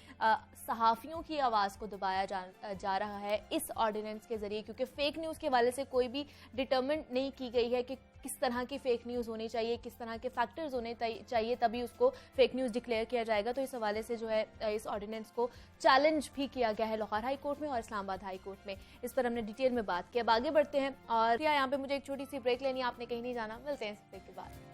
सहाफ़ियों की आवाज़ को दबाया जा रहा है इस ऑर्डिनेंस के ज़रिए, क्योंकि फ़ेक न्यूज़ के हवाले से कोई भी डिटर्मिन नहीं की गई है कि किस तरह की फ़ेक न्यूज़ होनी चाहिए, किस तरह के फैक्टर्स होने चाहिए, तभी उसको फ़ेक न्यूज़ डिक्लेयर किया जाएगा। तो इस हवाले से जो है इस ऑर्डिनेंस को चैलेंज भी किया गया है लाहौर हाई कोर्ट में और इस्लामाबाद हाई कोर्ट में। इस पर हमने डिटेल में बात की। अब आगे बढ़ते हैं और यहाँ पे मुझे एक छोटी सी ब्रेक लेनी है, आपने कहीं नहीं जाना, मिलते हैं इस ब्रेक के बाद।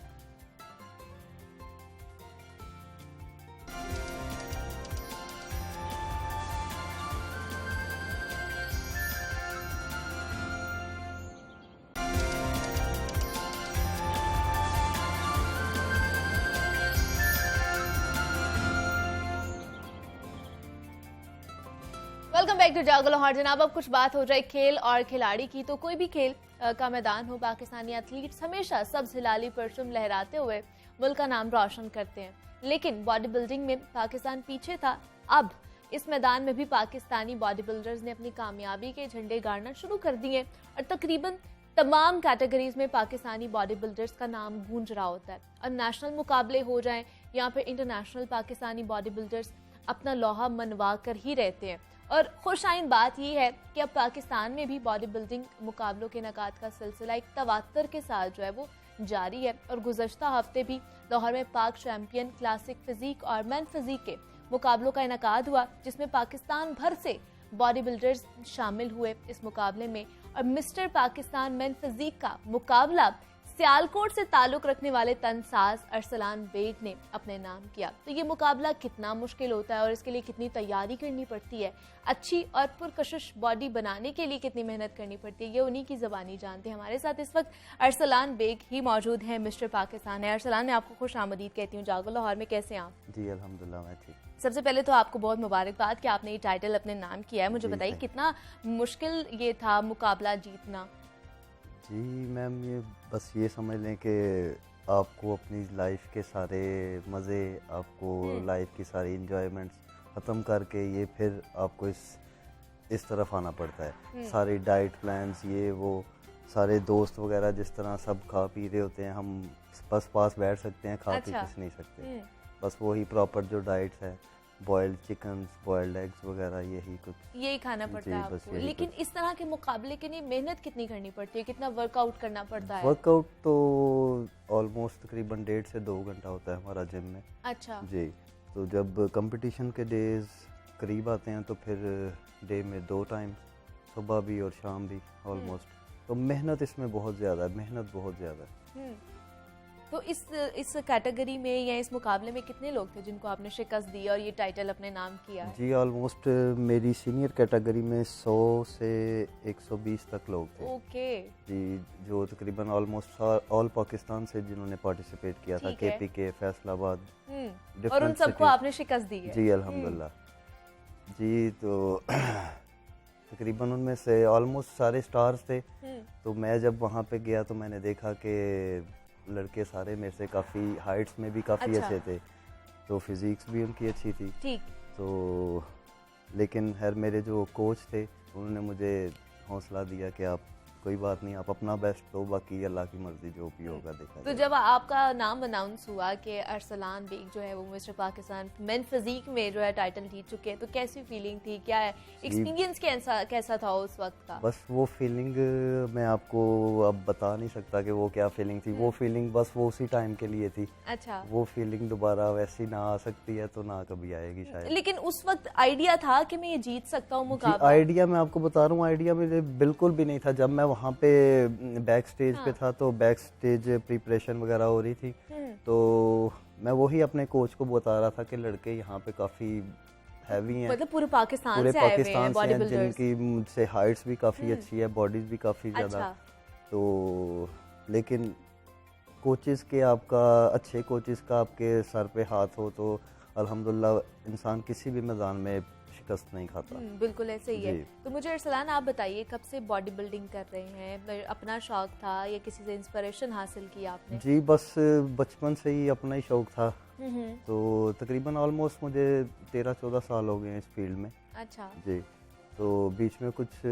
वेलकम बैक टू जागो लाहौर। जनाब अब कुछ बात हो जाए खेल और खिलाड़ी की, तो कोई भी खेल का मैदान हो, पाकिस्तानी एथलीट्स हमेशा सब्ज हिलाली परचम लहराते हुए मुल्क का नाम रोशन करते हैं। लेकिन बॉडी बिल्डिंग में पाकिस्तान पीछे था। अब इस मैदान में भी पाकिस्तानी बॉडी बिल्डर्स ने अपनी कामयाबी के झंडे गाड़ना शुरू कर दिए और तकरीबन तमाम कैटेगरीज में पाकिस्तानी बॉडी बिल्डर्स का नाम गूंज रहा होता है। और नेशनल मुकाबले हो जाएं या फिर इंटरनेशनल, पाकिस्तानी बॉडी बिल्डर्स अपना लोहा मनवा कर ही रहते हैं। और खुशाइन बात यह है कि अब पाकिस्तान में भी बॉडी बिल्डिंग मुकाबलों के इनेकाद का सिलसिला एक तवातर के साथ जो है वो जारी है। और गुज़श्ता हफ्ते भी लाहौर में पाक चैंपियन क्लासिक फिजिक और मैन फिजिक के मुकाबलों का इनेकाद हुआ, जिसमें पाकिस्तान भर से बॉडी बिल्डर्स शामिल हुए इस मुकाबले में। और मिस्टर पाकिस्तान मैन फिजिक का मुकाबला सियालकोट से ताल्लुक रखने वाले तनसाज अरसलान बेग ने अपने नाम किया। तो ये मुकाबला कितना मुश्किल होता है और इसके लिए कितनी तैयारी करनी पड़ती है, अच्छी और पुरकशिश बॉडी बनाने के लिए कितनी मेहनत करनी पड़ती है, ये उन्हीं की ज़बानी जानते हैं। हमारे साथ इस वक्त अरसलान बेग ही मौजूद हैं, मिस्टर पाकिस्तान है। अरसलान, मैं आपको खुश आमदीद कहती हूँ जागो लाहौर में। कैसे हैं आप? जी अल्हम्दुलिल्लाह मैं ठीक। सबसे पहले तो आपको बहुत मुबारकबाद कि आपने ये टाइटल अपने नाम किया है। मुझे बताइए कितना मुश्किल ये था मुकाबला जीतना? जी मैम, ये बस ये समझ लें कि आपको अपनी लाइफ के सारे मज़े, आपको लाइफ की सारी इंजॉयमेंट्स ख़त्म करके ये फिर आपको इस तरफ आना पड़ता है। सारी डाइट प्लान्स, ये वो सारे दोस्त वगैरह जिस तरह सब खा पी रहे होते हैं, हम बस पास बैठ सकते हैं, खा पी कुछ नहीं सकते। बस वही प्रॉपर जो डाइट्स है, बॉइल्ड चिकन, बॉइल्ड एग्स वगैरह, यही खाना पड़ता है आपको। लेकिन इस तरह के मुकाबले के लिए मेहनत कितनी करनी पड़ती है, कितना वर्कआउट करना पड़ता है? वर्कआउट तो ऑलमोस्ट तकरीबन 1.5 से 2 घंटा होता है हमारा जिम में। अच्छा जी। तो जब कंपटीशन के डेज करीब आते हैं तो फिर डे में 2 टाइम, सुबह भी और शाम भी ऑलमोस्ट। तो मेहनत इसमें बहुत ज़्यादा है, मेहनत बहुत ज़्यादा है। तो इस कैटेगरी में या इस मुकाबले में कितने लोग थे जिनको आपने शिकस्त दी और ये टाइटल अपने नाम किया है? जी ऑलमोस्ट मेरी सीनियर कैटेगरी में 100 से 120 तक लोग थे। ओके जी, जो तकरीबन ऑलमोस्ट ऑल पाकिस्तान से जिन्होंने पार्टिसिपेट किया था, KPK, फैसलाबाद, और उन सबको आपने शिकस्त दी है? जी अल्हम्दुलिल्लाह। जी, तो तकरीबन उनमें से ऑलमोस्ट सारे स्टार्स थे। तो मैं जब वहाँ पे गया तो मैंने देखा कि लड़के सारे मेरे से काफ़ी हाइट्स में भी काफ़ी अच्छे थे, तो फिजिक्स भी उनकी अच्छी थी। ठीक। तो लेकिन खैर मेरे जो कोच थे उन्होंने मुझे हौसला दिया कि आप कोई बात नहीं, आप अपना बेस्ट दो, बाकी अल्लाह की मर्जी जो भी होगा देखा। तो जब आपका नाम अनाउंस हुआ कि अरसलान बेग जो है वो मिस्टर पाकिस्तान मेन फिजिक में जो है टाइटल जीत चुके हैं, तो कैसी फीलिंग थी, क्या एक्सपीरियंस कैसा था उस वक्त का? बस वो फीलिंग मैं आपको अब बता नहीं सकता कि वो क्या फीलिंग थी। वो फीलिंग बस वो उसी टाइम के लिए थी। अच्छा। वो फीलिंग दोबारा वैसी ना आ सकती है तो ना कभी आएगी शायद। लेकिन उस वक्त आइडिया था कि मैं ये जीत सकता हूँ मुकाबला? आइडिया मैं आपको बता रहा हूँ, आइडिया मेरे बिल्कुल भी नहीं था। जब मैं वहाँ पे बैक स्टेज पे था तो बैक स्टेज प्रिपरेशन वगैरह हो रही थी, तो मैं वही अपने कोच को बता रहा था कि लड़के यहाँ पे काफी हैवी हैं, मतलब पूरे पाकिस्तान से हैं, जिनकी मुझसे हाइट्स भी काफी अच्छी है, बॉडीज भी काफी ज्यादा। अच्छा। तो लेकिन कोचेस के आपका अच्छे कोचेस का आपके सर पे हाथ हो तो अल्हम्दुलिल्लाह इंसान किसी भी मैदान में शिकस्त नहीं खाता। बिल्कुल ऐसे ही है। जी। तो मुझे अरसलान आप बताइए, कब से बॉडी बिल्डिंग कर रहे हैं? अपना शौक था या किसी से इंस्पिरेशन हासिल की आपने? जी बस बचपन से ही अपना ही शौक था। तो तकरीबन ऑलमोस्ट मुझे 13-14 साल हो गए हैं इस फील्ड में। अच्छा जी। तो बीच में कुछ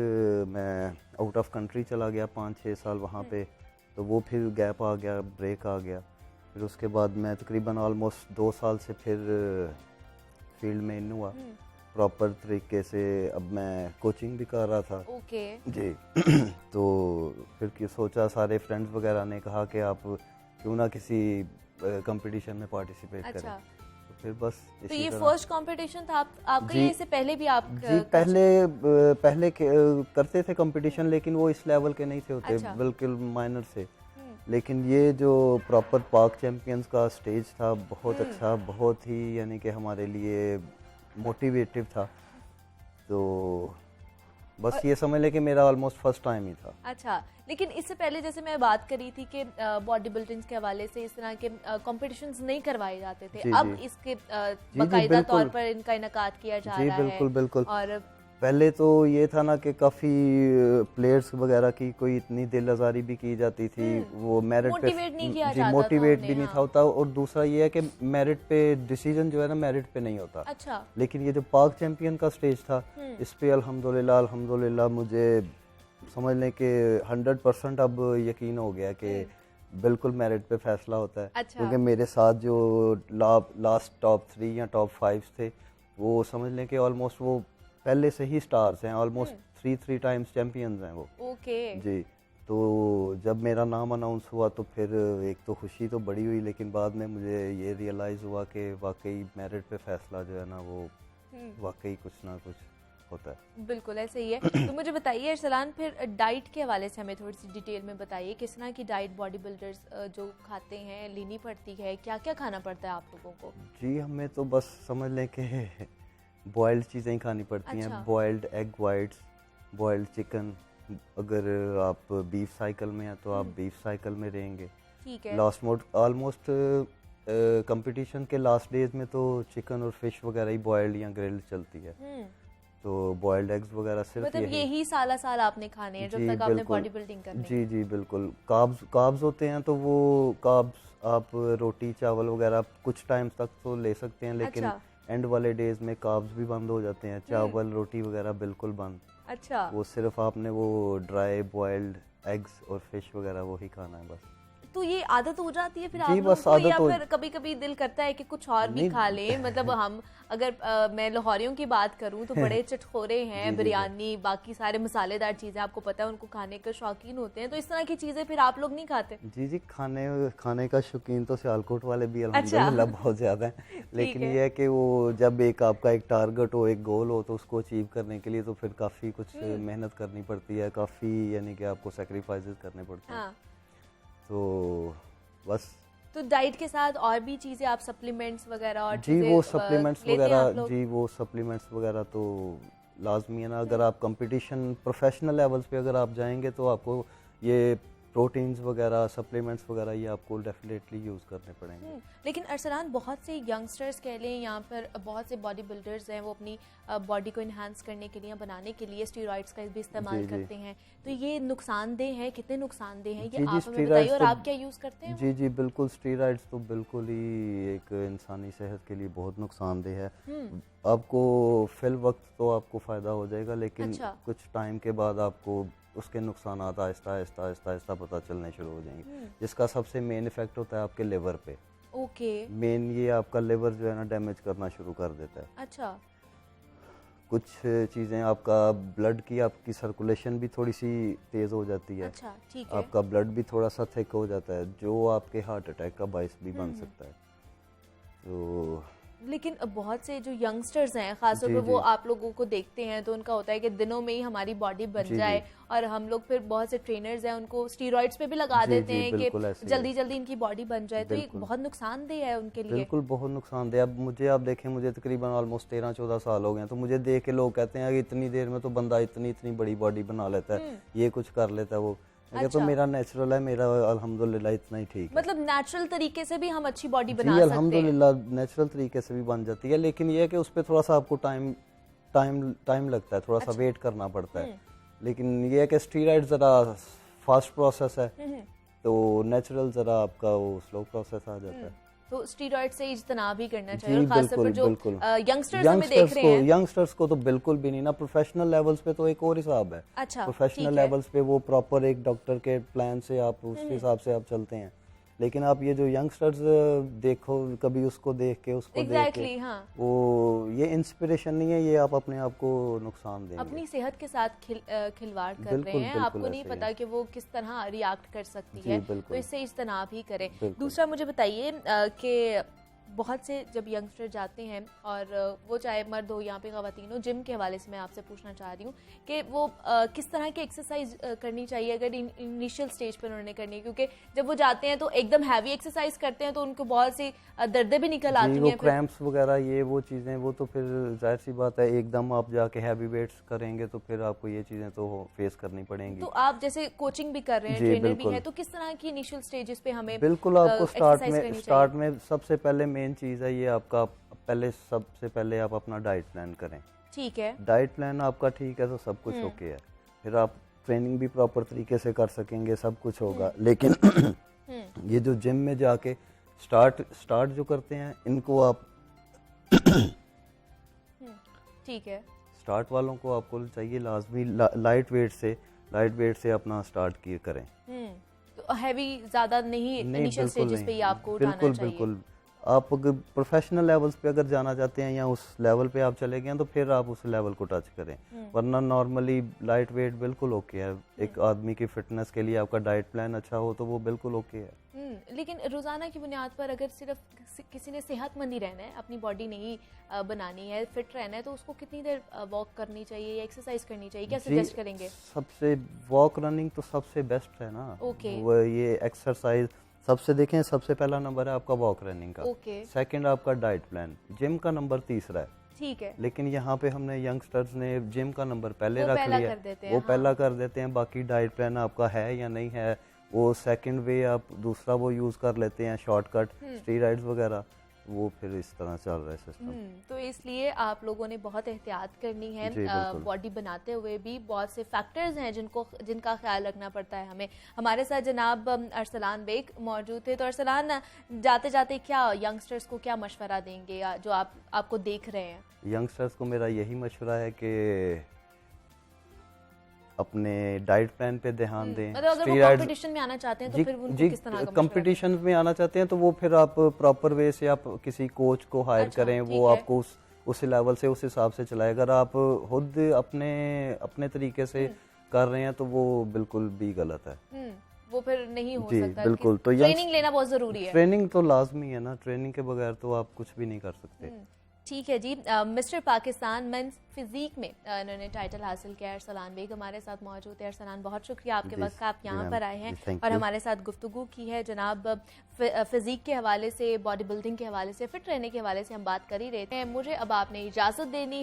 मैं आउट ऑफ कंट्री चला गया 5-6 साल वहाँ पे, तो वो फिर गैप आ गया, ब्रेक आ गया। फिर उसके बाद मैं तकरीबन ऑलमोस्ट 2 साल से फिर फील्ड में इन हुआ प्रॉपर तरीके से। अब मैं कोचिंग भी कर रहा था। ओके। जी। तो फिर सोचा, सारे फ्रेंड्स वगैरह ने कहा कि आप क्यों ना किसी कंपटीशन में पार्टिसिपेट अच्छा। करें। तो फिर बस तो इसी ये तरह। फर्स्ट कंपटीशन था आपका? जी। या इससे पहले भी आप जी पहले करते थे कंपटीशन, लेकिन वो इस लेवल के नहीं थे होते। अच्छा। बिल्कुल माइनर से। लेकिन ये जो प्रॉपर पाक चैंपियंस का स्टेज था बहुत अच्छा, बहुत ही यानी कि हमारे लिए मोटिवेटिव था। तो बस ये समझ लें कि मेरा ऑलमोस्ट फर्स्ट टाइम ही था। अच्छा, लेकिन इससे पहले जैसे मैं बात करी थी कि बॉडी बिल्डिंग के हवाले से इस तरह के कॉम्पिटिशन्स नहीं करवाए जाते थे। जी, अब जी। इसके जी, बाकायदा बिल्कुल। तौर पर इनका इनकाद किया जा जी रहा है। बिल्कुल बिल्कुल। और पहले तो ये था ना कि काफ़ी प्लेयर्स वगैरह की कोई इतनी दिल आज़ारी भी की जाती थी, वो मेरिट पे मोटिवेट नहीं किया जाता था मोटिवेट उन्हें, भी नहीं हाँ। था होता। और दूसरा ये है कि मेरिट पे डिसीजन जो है ना मेरिट पे नहीं होता। अच्छा। लेकिन ये जो पाक चैंपियन का स्टेज था, इस पे अल्हम्दुलिल्लाह मुझे समझ लें कि 100% अब यकीन हो गया कि बिल्कुल मेरिट पे फैसला होता है। अच्छा। क्योंकि मेरे साथ जो लास्ट टॉप 3 या टॉप 5 थे, वो समझ लें कि ऑलमोस्ट वो पहले से ही स्टार्स हैं, ऑलमोस्ट 3 टाइम्स चैंपियंस हैं वो। ओके। जी। तो जब मेरा नाम अनाउंस हुआ तो फिर एक तो खुशी तो बड़ी हुई, लेकिन बाद में मुझे ये रियलाइज़ हुआ कि वाकई मेरिट पे फैसला जो है ना वो वाकई कुछ ना कुछ होता है। बिल्कुल ऐसे ही है। तो मुझे बताइए अरसलान, फिर डाइट के हवाले से हमें थोड़ी सी डिटेल में बताइए, किस तरह की डाइट बॉडी बिल्डर्स जो खाते हैं लेनी पड़ती है? क्या क्या खाना पड़ता है आप लोगों को? जी हमें तो बस समझ लें कि बॉयल्ड चीज़ें ही खानी पड़ती हैं। अच्छा। Boiled egg whites, boiled chicken. अगर आप बीफ साइकिल में हैं तो आप बीफ साइकिल में रहेंगे। ठीक है। लास्ट मोड ऑलमोस्ट कंपटीशन के लास्ट डेज में तो चिकन और फिश वगैरह ही बॉयल्ड या ग्रिल्ड चलती है। तो बॉयल्ड एग्स वगैरह सिर्फ मतलब यही साल आपने खाने हैं जब जी, तक आपने बिल्कुल। बॉडी बिल्डिंग करनी है? जी जी बिल्कुल। कार्ब्स होते हैं तो वो कार्ब्स आप रोटी चावल वगैरह कुछ टाइम तक तो ले सकते हैं, लेकिन अच्छा। एंड वाले डेज में कार्ब्स भी बंद हो जाते हैं। चावल रोटी वगैरह बिल्कुल बंद। अच्छा। वो सिर्फ आपने वो ड्राई बॉयल्ड एग्स और फिश वगैरह वो ही खाना है बस। तो ये आदत हो जाती है फिर जी, आप लोगों बस को, आदत या हो- फिर कभी कभी दिल करता है कि कुछ और भी नहीं। खा लें? मतलब हम अगर मैं लाहौरियों की बात करूं तो बड़े चटखोरे हैं, जी, जी, बिरयानी बाकी सारे मसालेदार चीज़ें आपको पता है उनको खाने के शौकीन होते हैं, तो इस तरह की चीज़ें फिर आप लोग नहीं खाते? जी जी खाने का शौकीन तो सियालकोट वाले भी अल्हम्दुलिल्लाह बहुत ज़्यादा हैं। लेकिन है। ये है कि वो जब एक आपका एक टारगेट हो, एक गोल हो, तो उसको अचीव करने के लिए तो फिर काफ़ी कुछ मेहनत करनी पड़ती है, काफ़ी यानी कि आपको सेक्रीफाइसेस करने पड़ते हैं। हाँ। तो बस तो डाइट के साथ और भी चीज़ें आप सप्लीमेंट्स वगैरह और जी चीज़ें, वो सप्लीमेंट्स लेते हैं आप वगैरह लोग? जी वो सप्लीमेंट्स वगैरह तो लाजमी है ना। अगर आप कंपटीशन प्रोफेशनल लेवल्स पे अगर आप जाएंगे तो आपको ये प्रोटीन्स वगैरह सप्लीमेंट्स वगैरह ये आपको डेफिनेटली यूज़ करने पड़ेंगे। लेकिन अरसलान, बहुत से यंगस्टर्स कह लें, यहाँ पर बहुत से बॉडी बिल्डर्स हैं, वो अपनी बॉडी को इन्हांस करने के लिए, बनाने के लिए स्टीरॉइड्स का भी इस्तेमाल जी, जी। करते हैं। तो ये नुकसानदेह है? कितने नुकसानदेह हैं ये जी, जी, आप हमें स्टीरॉइड्स बताइए, और तो- आप क्या यूज़ करते हैं? जी जी बिल्कुल। स्टीरॉइड्स तो बिल्कुल ही एक इंसानी सेहत के लिए बहुत नुकसानदेह है। आपको फिल वक्त तो आपको फ़ायदा हो जाएगा, लेकिन अच्छा। कुछ टाइम के बाद आपको उसके नुकसान आहिस्ता आहिस्ता आहिस्ता आहिस्ता पता चलने शुरू हो जाएंगे, जिसका सबसे मेन इफेक्ट होता है आपके लिवर पे। ओके। मेन ये आपका लिवर जो है ना डैमेज करना शुरू कर देता है। अच्छा। कुछ चीज़ें आपका ब्लड की आपकी सर्कुलेशन भी थोड़ी सी तेज़ हो जाती है। अच्छा, ठीक है। आपका ब्लड भी थोड़ा सा थिक हो जाता है, जो आपके हार्ट अटैक का बायस भी बन सकता है। तो लेकिन बहुत से जो यंगस्टर्स हैं खासतौर जी, पर, वो जी। आप लोगों को देखते हैं तो उनका होता है कि दिनों में ही हमारी बॉडी बन जी, जाए, जी। और हम लोग फिर बहुत से ट्रेनर्स हैं उनको स्टीरॉइड्स पे भी लगा जी, देते जी, हैं बिल्कुल कि ऐसे ही जल्दी है। जल्दी इनकी बॉडी बन जाए। तो ये बिल्कुल। बहुत नुकसानदेह है उनके लिए। बिल्कुल बहुत नुकसानदेह। अब मुझे आप देखें, मुझे तकरीबन ऑलमोस्ट 13-14 साल हो गए हैं, तो मुझे देख के लोग कहते हैं कि इतनी देर में तो बंदा इतनी इतनी बड़ी बॉडी बना लेता है, ये कुछ कर लेता है वो। अगर तो मेरा नेचुरल है, मेरा अल्हम्दुलिल्लाह इतना ही ठीक है। मतलब नेचुरल तरीके से भी हम अच्छी बॉडी जी बना सकते हैं। अल्हम्दुलिल्लाह नेचुरल तरीके से भी बन जाती है, लेकिन ये है कि उस पर थोड़ा सा आपको टाइम लगता है, थोड़ा सा वेट करना पड़ता है। लेकिन ये है कि स्टीरॉइड ज़रा फास्ट प्रोसेस है, तो नेचुरल ज़रा आपका वो स्लो प्रोसेस आ जाता है। तो स्टीरॉइड से इज्तनाब ही करना चाहिए, जी और खासतौर पर जो बिल्कुल यंगस्टर्स हमें देख रहे हैं। यंगस्टर्स को तो बिल्कुल भी नहीं ना, प्रोफेशनल लेवल्स पे तो एक और हिसाब है। अच्छा, प्रोफेशनल लेवल्स पे वो प्रॉपर एक डॉक्टर के प्लान से आप उस हिसाब से आप चलते हैं। लेकिन आप ये जो यंगस्टर्स देखो, कभी उसको देख के उसको देख के हाँ। वो ये इंस्पिरेशन नहीं है, ये आप अपने आप को नुकसान देंगे। अपनी सेहत के साथ खिलवाड़ कर बिल्कुल, रहे हैं, बिल्कुल आपको नहीं ऐसे पता कि वो किस तरह रिएक्ट कर सकती जी, है, बिल्कुल। तो इससे इज्तनाब ही करें। बिल्कुल। दूसरा मुझे बताइए कि बहुत से जब यंगस्टर जाते हैं, और वो चाहे मर्द हो या पे ख़वातीन हो, जिम के हवाले से मैं आपसे पूछना चाह रही हूँ कि वो किस तरह की एक्सरसाइज करनी चाहिए अगर इनिशियल स्टेज पर उन्होंने करनी है, क्योंकि जब वो जाते हैं तो एकदम हैवी एक्सरसाइज करते हैं तो उनको बहुत सी दर्दें भी निकल आती वो हैं। क्रैम्प्स वगैरह ये वो चीज़ें, वो तो फिर जाहिर सी बात है, एकदम आप जाके हैवी वेट्स करेंगे तो फिर आपको ये चीज़ें तो फेस करनी पड़ेंगी। तो आप जैसे कोचिंग भी कर रहे हैं, जी, ट्रेनर भी बिल्कुल। है, तो किस तरह की इनिशियल स्टेजेस पे हमें बिल्कुल आपको exercise स्टार्ट में सबसे पहले मेन चीज़ है ये आपका सबसे पहले आप अपना डाइट प्लान करें। ठीक है। डाइट प्लान आपका ठीक है तो सब कुछ ओके है, फिर आप ट्रेनिंग भी प्रॉपर तरीके से कर सकेंगे, सब कुछ होगा। लेकिन ये जो जिम में जाके स्टार्ट जो करते हैं, इनको आप ठीक है। स्टार्ट वालों को आपको चाहिए लाजमी लाइट वेट से अपना स्टार्ट किए करें। तो हैवी ज्यादा नहीं इनिशियल स्टेजेस पे ही आपको उठाना बिल्कुल चाहिए। बिल्कुल। आप अगर प्रोफेशनल लेवल्स पे अगर जाना चाहते हैं या उस लेवल पे आप चले गए तो फिर आप उस लेवल को टच करें, वरना नॉर्मली लाइट वेट बिल्कुल ओके है। एक आदमी की फिटनेस के लिए आपका डाइट प्लान अच्छा हो तो वो बिल्कुल ओके है। लेकिन रोजाना की बुनियाद पर अगर सिर्फ किसी ने सेहतमंद ही रहना है, अपनी बॉडी नहीं बनानी है, फिट रहना है, तो उसको कितनी देर वॉक करनी चाहिए या एक्सरसाइज करनी चाहिए, क्या सजेस्ट करेंगे? सबसे वॉक रनिंग तो सबसे बेस्ट है ना। ओके। वो ये एक्सरसाइज सबसे पहला नंबर है आपका वॉक रनिंग का। ओके। सेकंड आपका डाइट प्लान, जिम का नंबर तीसरा है। ठीक है। लेकिन यहाँ पे हमने यंगस्टर्स ने जिम का नंबर पहले वो रख पहला लिया, कर देते हैं, वो हाँ। पहला कर देते हैं, बाकी डाइट प्लान आपका है या नहीं है वो सेकंड वे आप दूसरा वो यूज कर लेते हैं, शॉर्टकट स्टीरॉइड्स वगैरह, वो फिर इस तरह चल रहा है सिस्टम। तो इसलिए आप लोगों ने बहुत एहतियात करनी है। जी, बिल्कुल। बॉडी बनाते हुए भी बहुत से फैक्टर्स हैं जिनका ख्याल रखना पड़ता है हमें। हमारे साथ जनाब अरसलान बेग मौजूद थे। तो अरसलान, जाते जाते क्या यंगस्टर्स को क्या मशवरा देंगे या जो आपको देख रहे हैं? यंगस्टर्स को मेरा यही मशवरा है कि अपने डाइट प्लान पे ध्यान दें। मतलब अगर वो कंपटीशन में आना चाहते हैं तो फिर उनको किस तरह का मशवरा कंपटीशन में आना चाहते हैं तो वो फिर आप प्रॉपर वे से आप किसी कोच को हायर करें, वो आपको उस लेवल से उस हिसाब से चलाए। अगर आप खुद अपने तरीके से कर रहे हैं तो वो बिल्कुल भी गलत है। वो फिर नहीं हो जी, सकता। बिल्कुल। तो ट्रेनिंग लेना बहुत जरूरी है। ट्रेनिंग तो लाजमी है ना, ट्रेनिंग के बगैर तो आप कुछ भी नहीं कर सकते। ठीक है जी। मिस्टर पाकिस्तान मेंस फिजिक में इन्होंने टाइटल हासिल किया। अरसलान बेग हमारे साथ मौजूद है। अरसलान, बहुत शुक्रिया आपके वक्त का, आप यहाँ पर आए हैं और हमारे साथ गुफ्तगू की है। जनाब, फिजिक के हवाले से, बॉडी बिल्डिंग के हवाले से, फिट रहने के हवाले से हम बात कर ही रहे थे। मुझे अब आपने इजाज़त देनी है।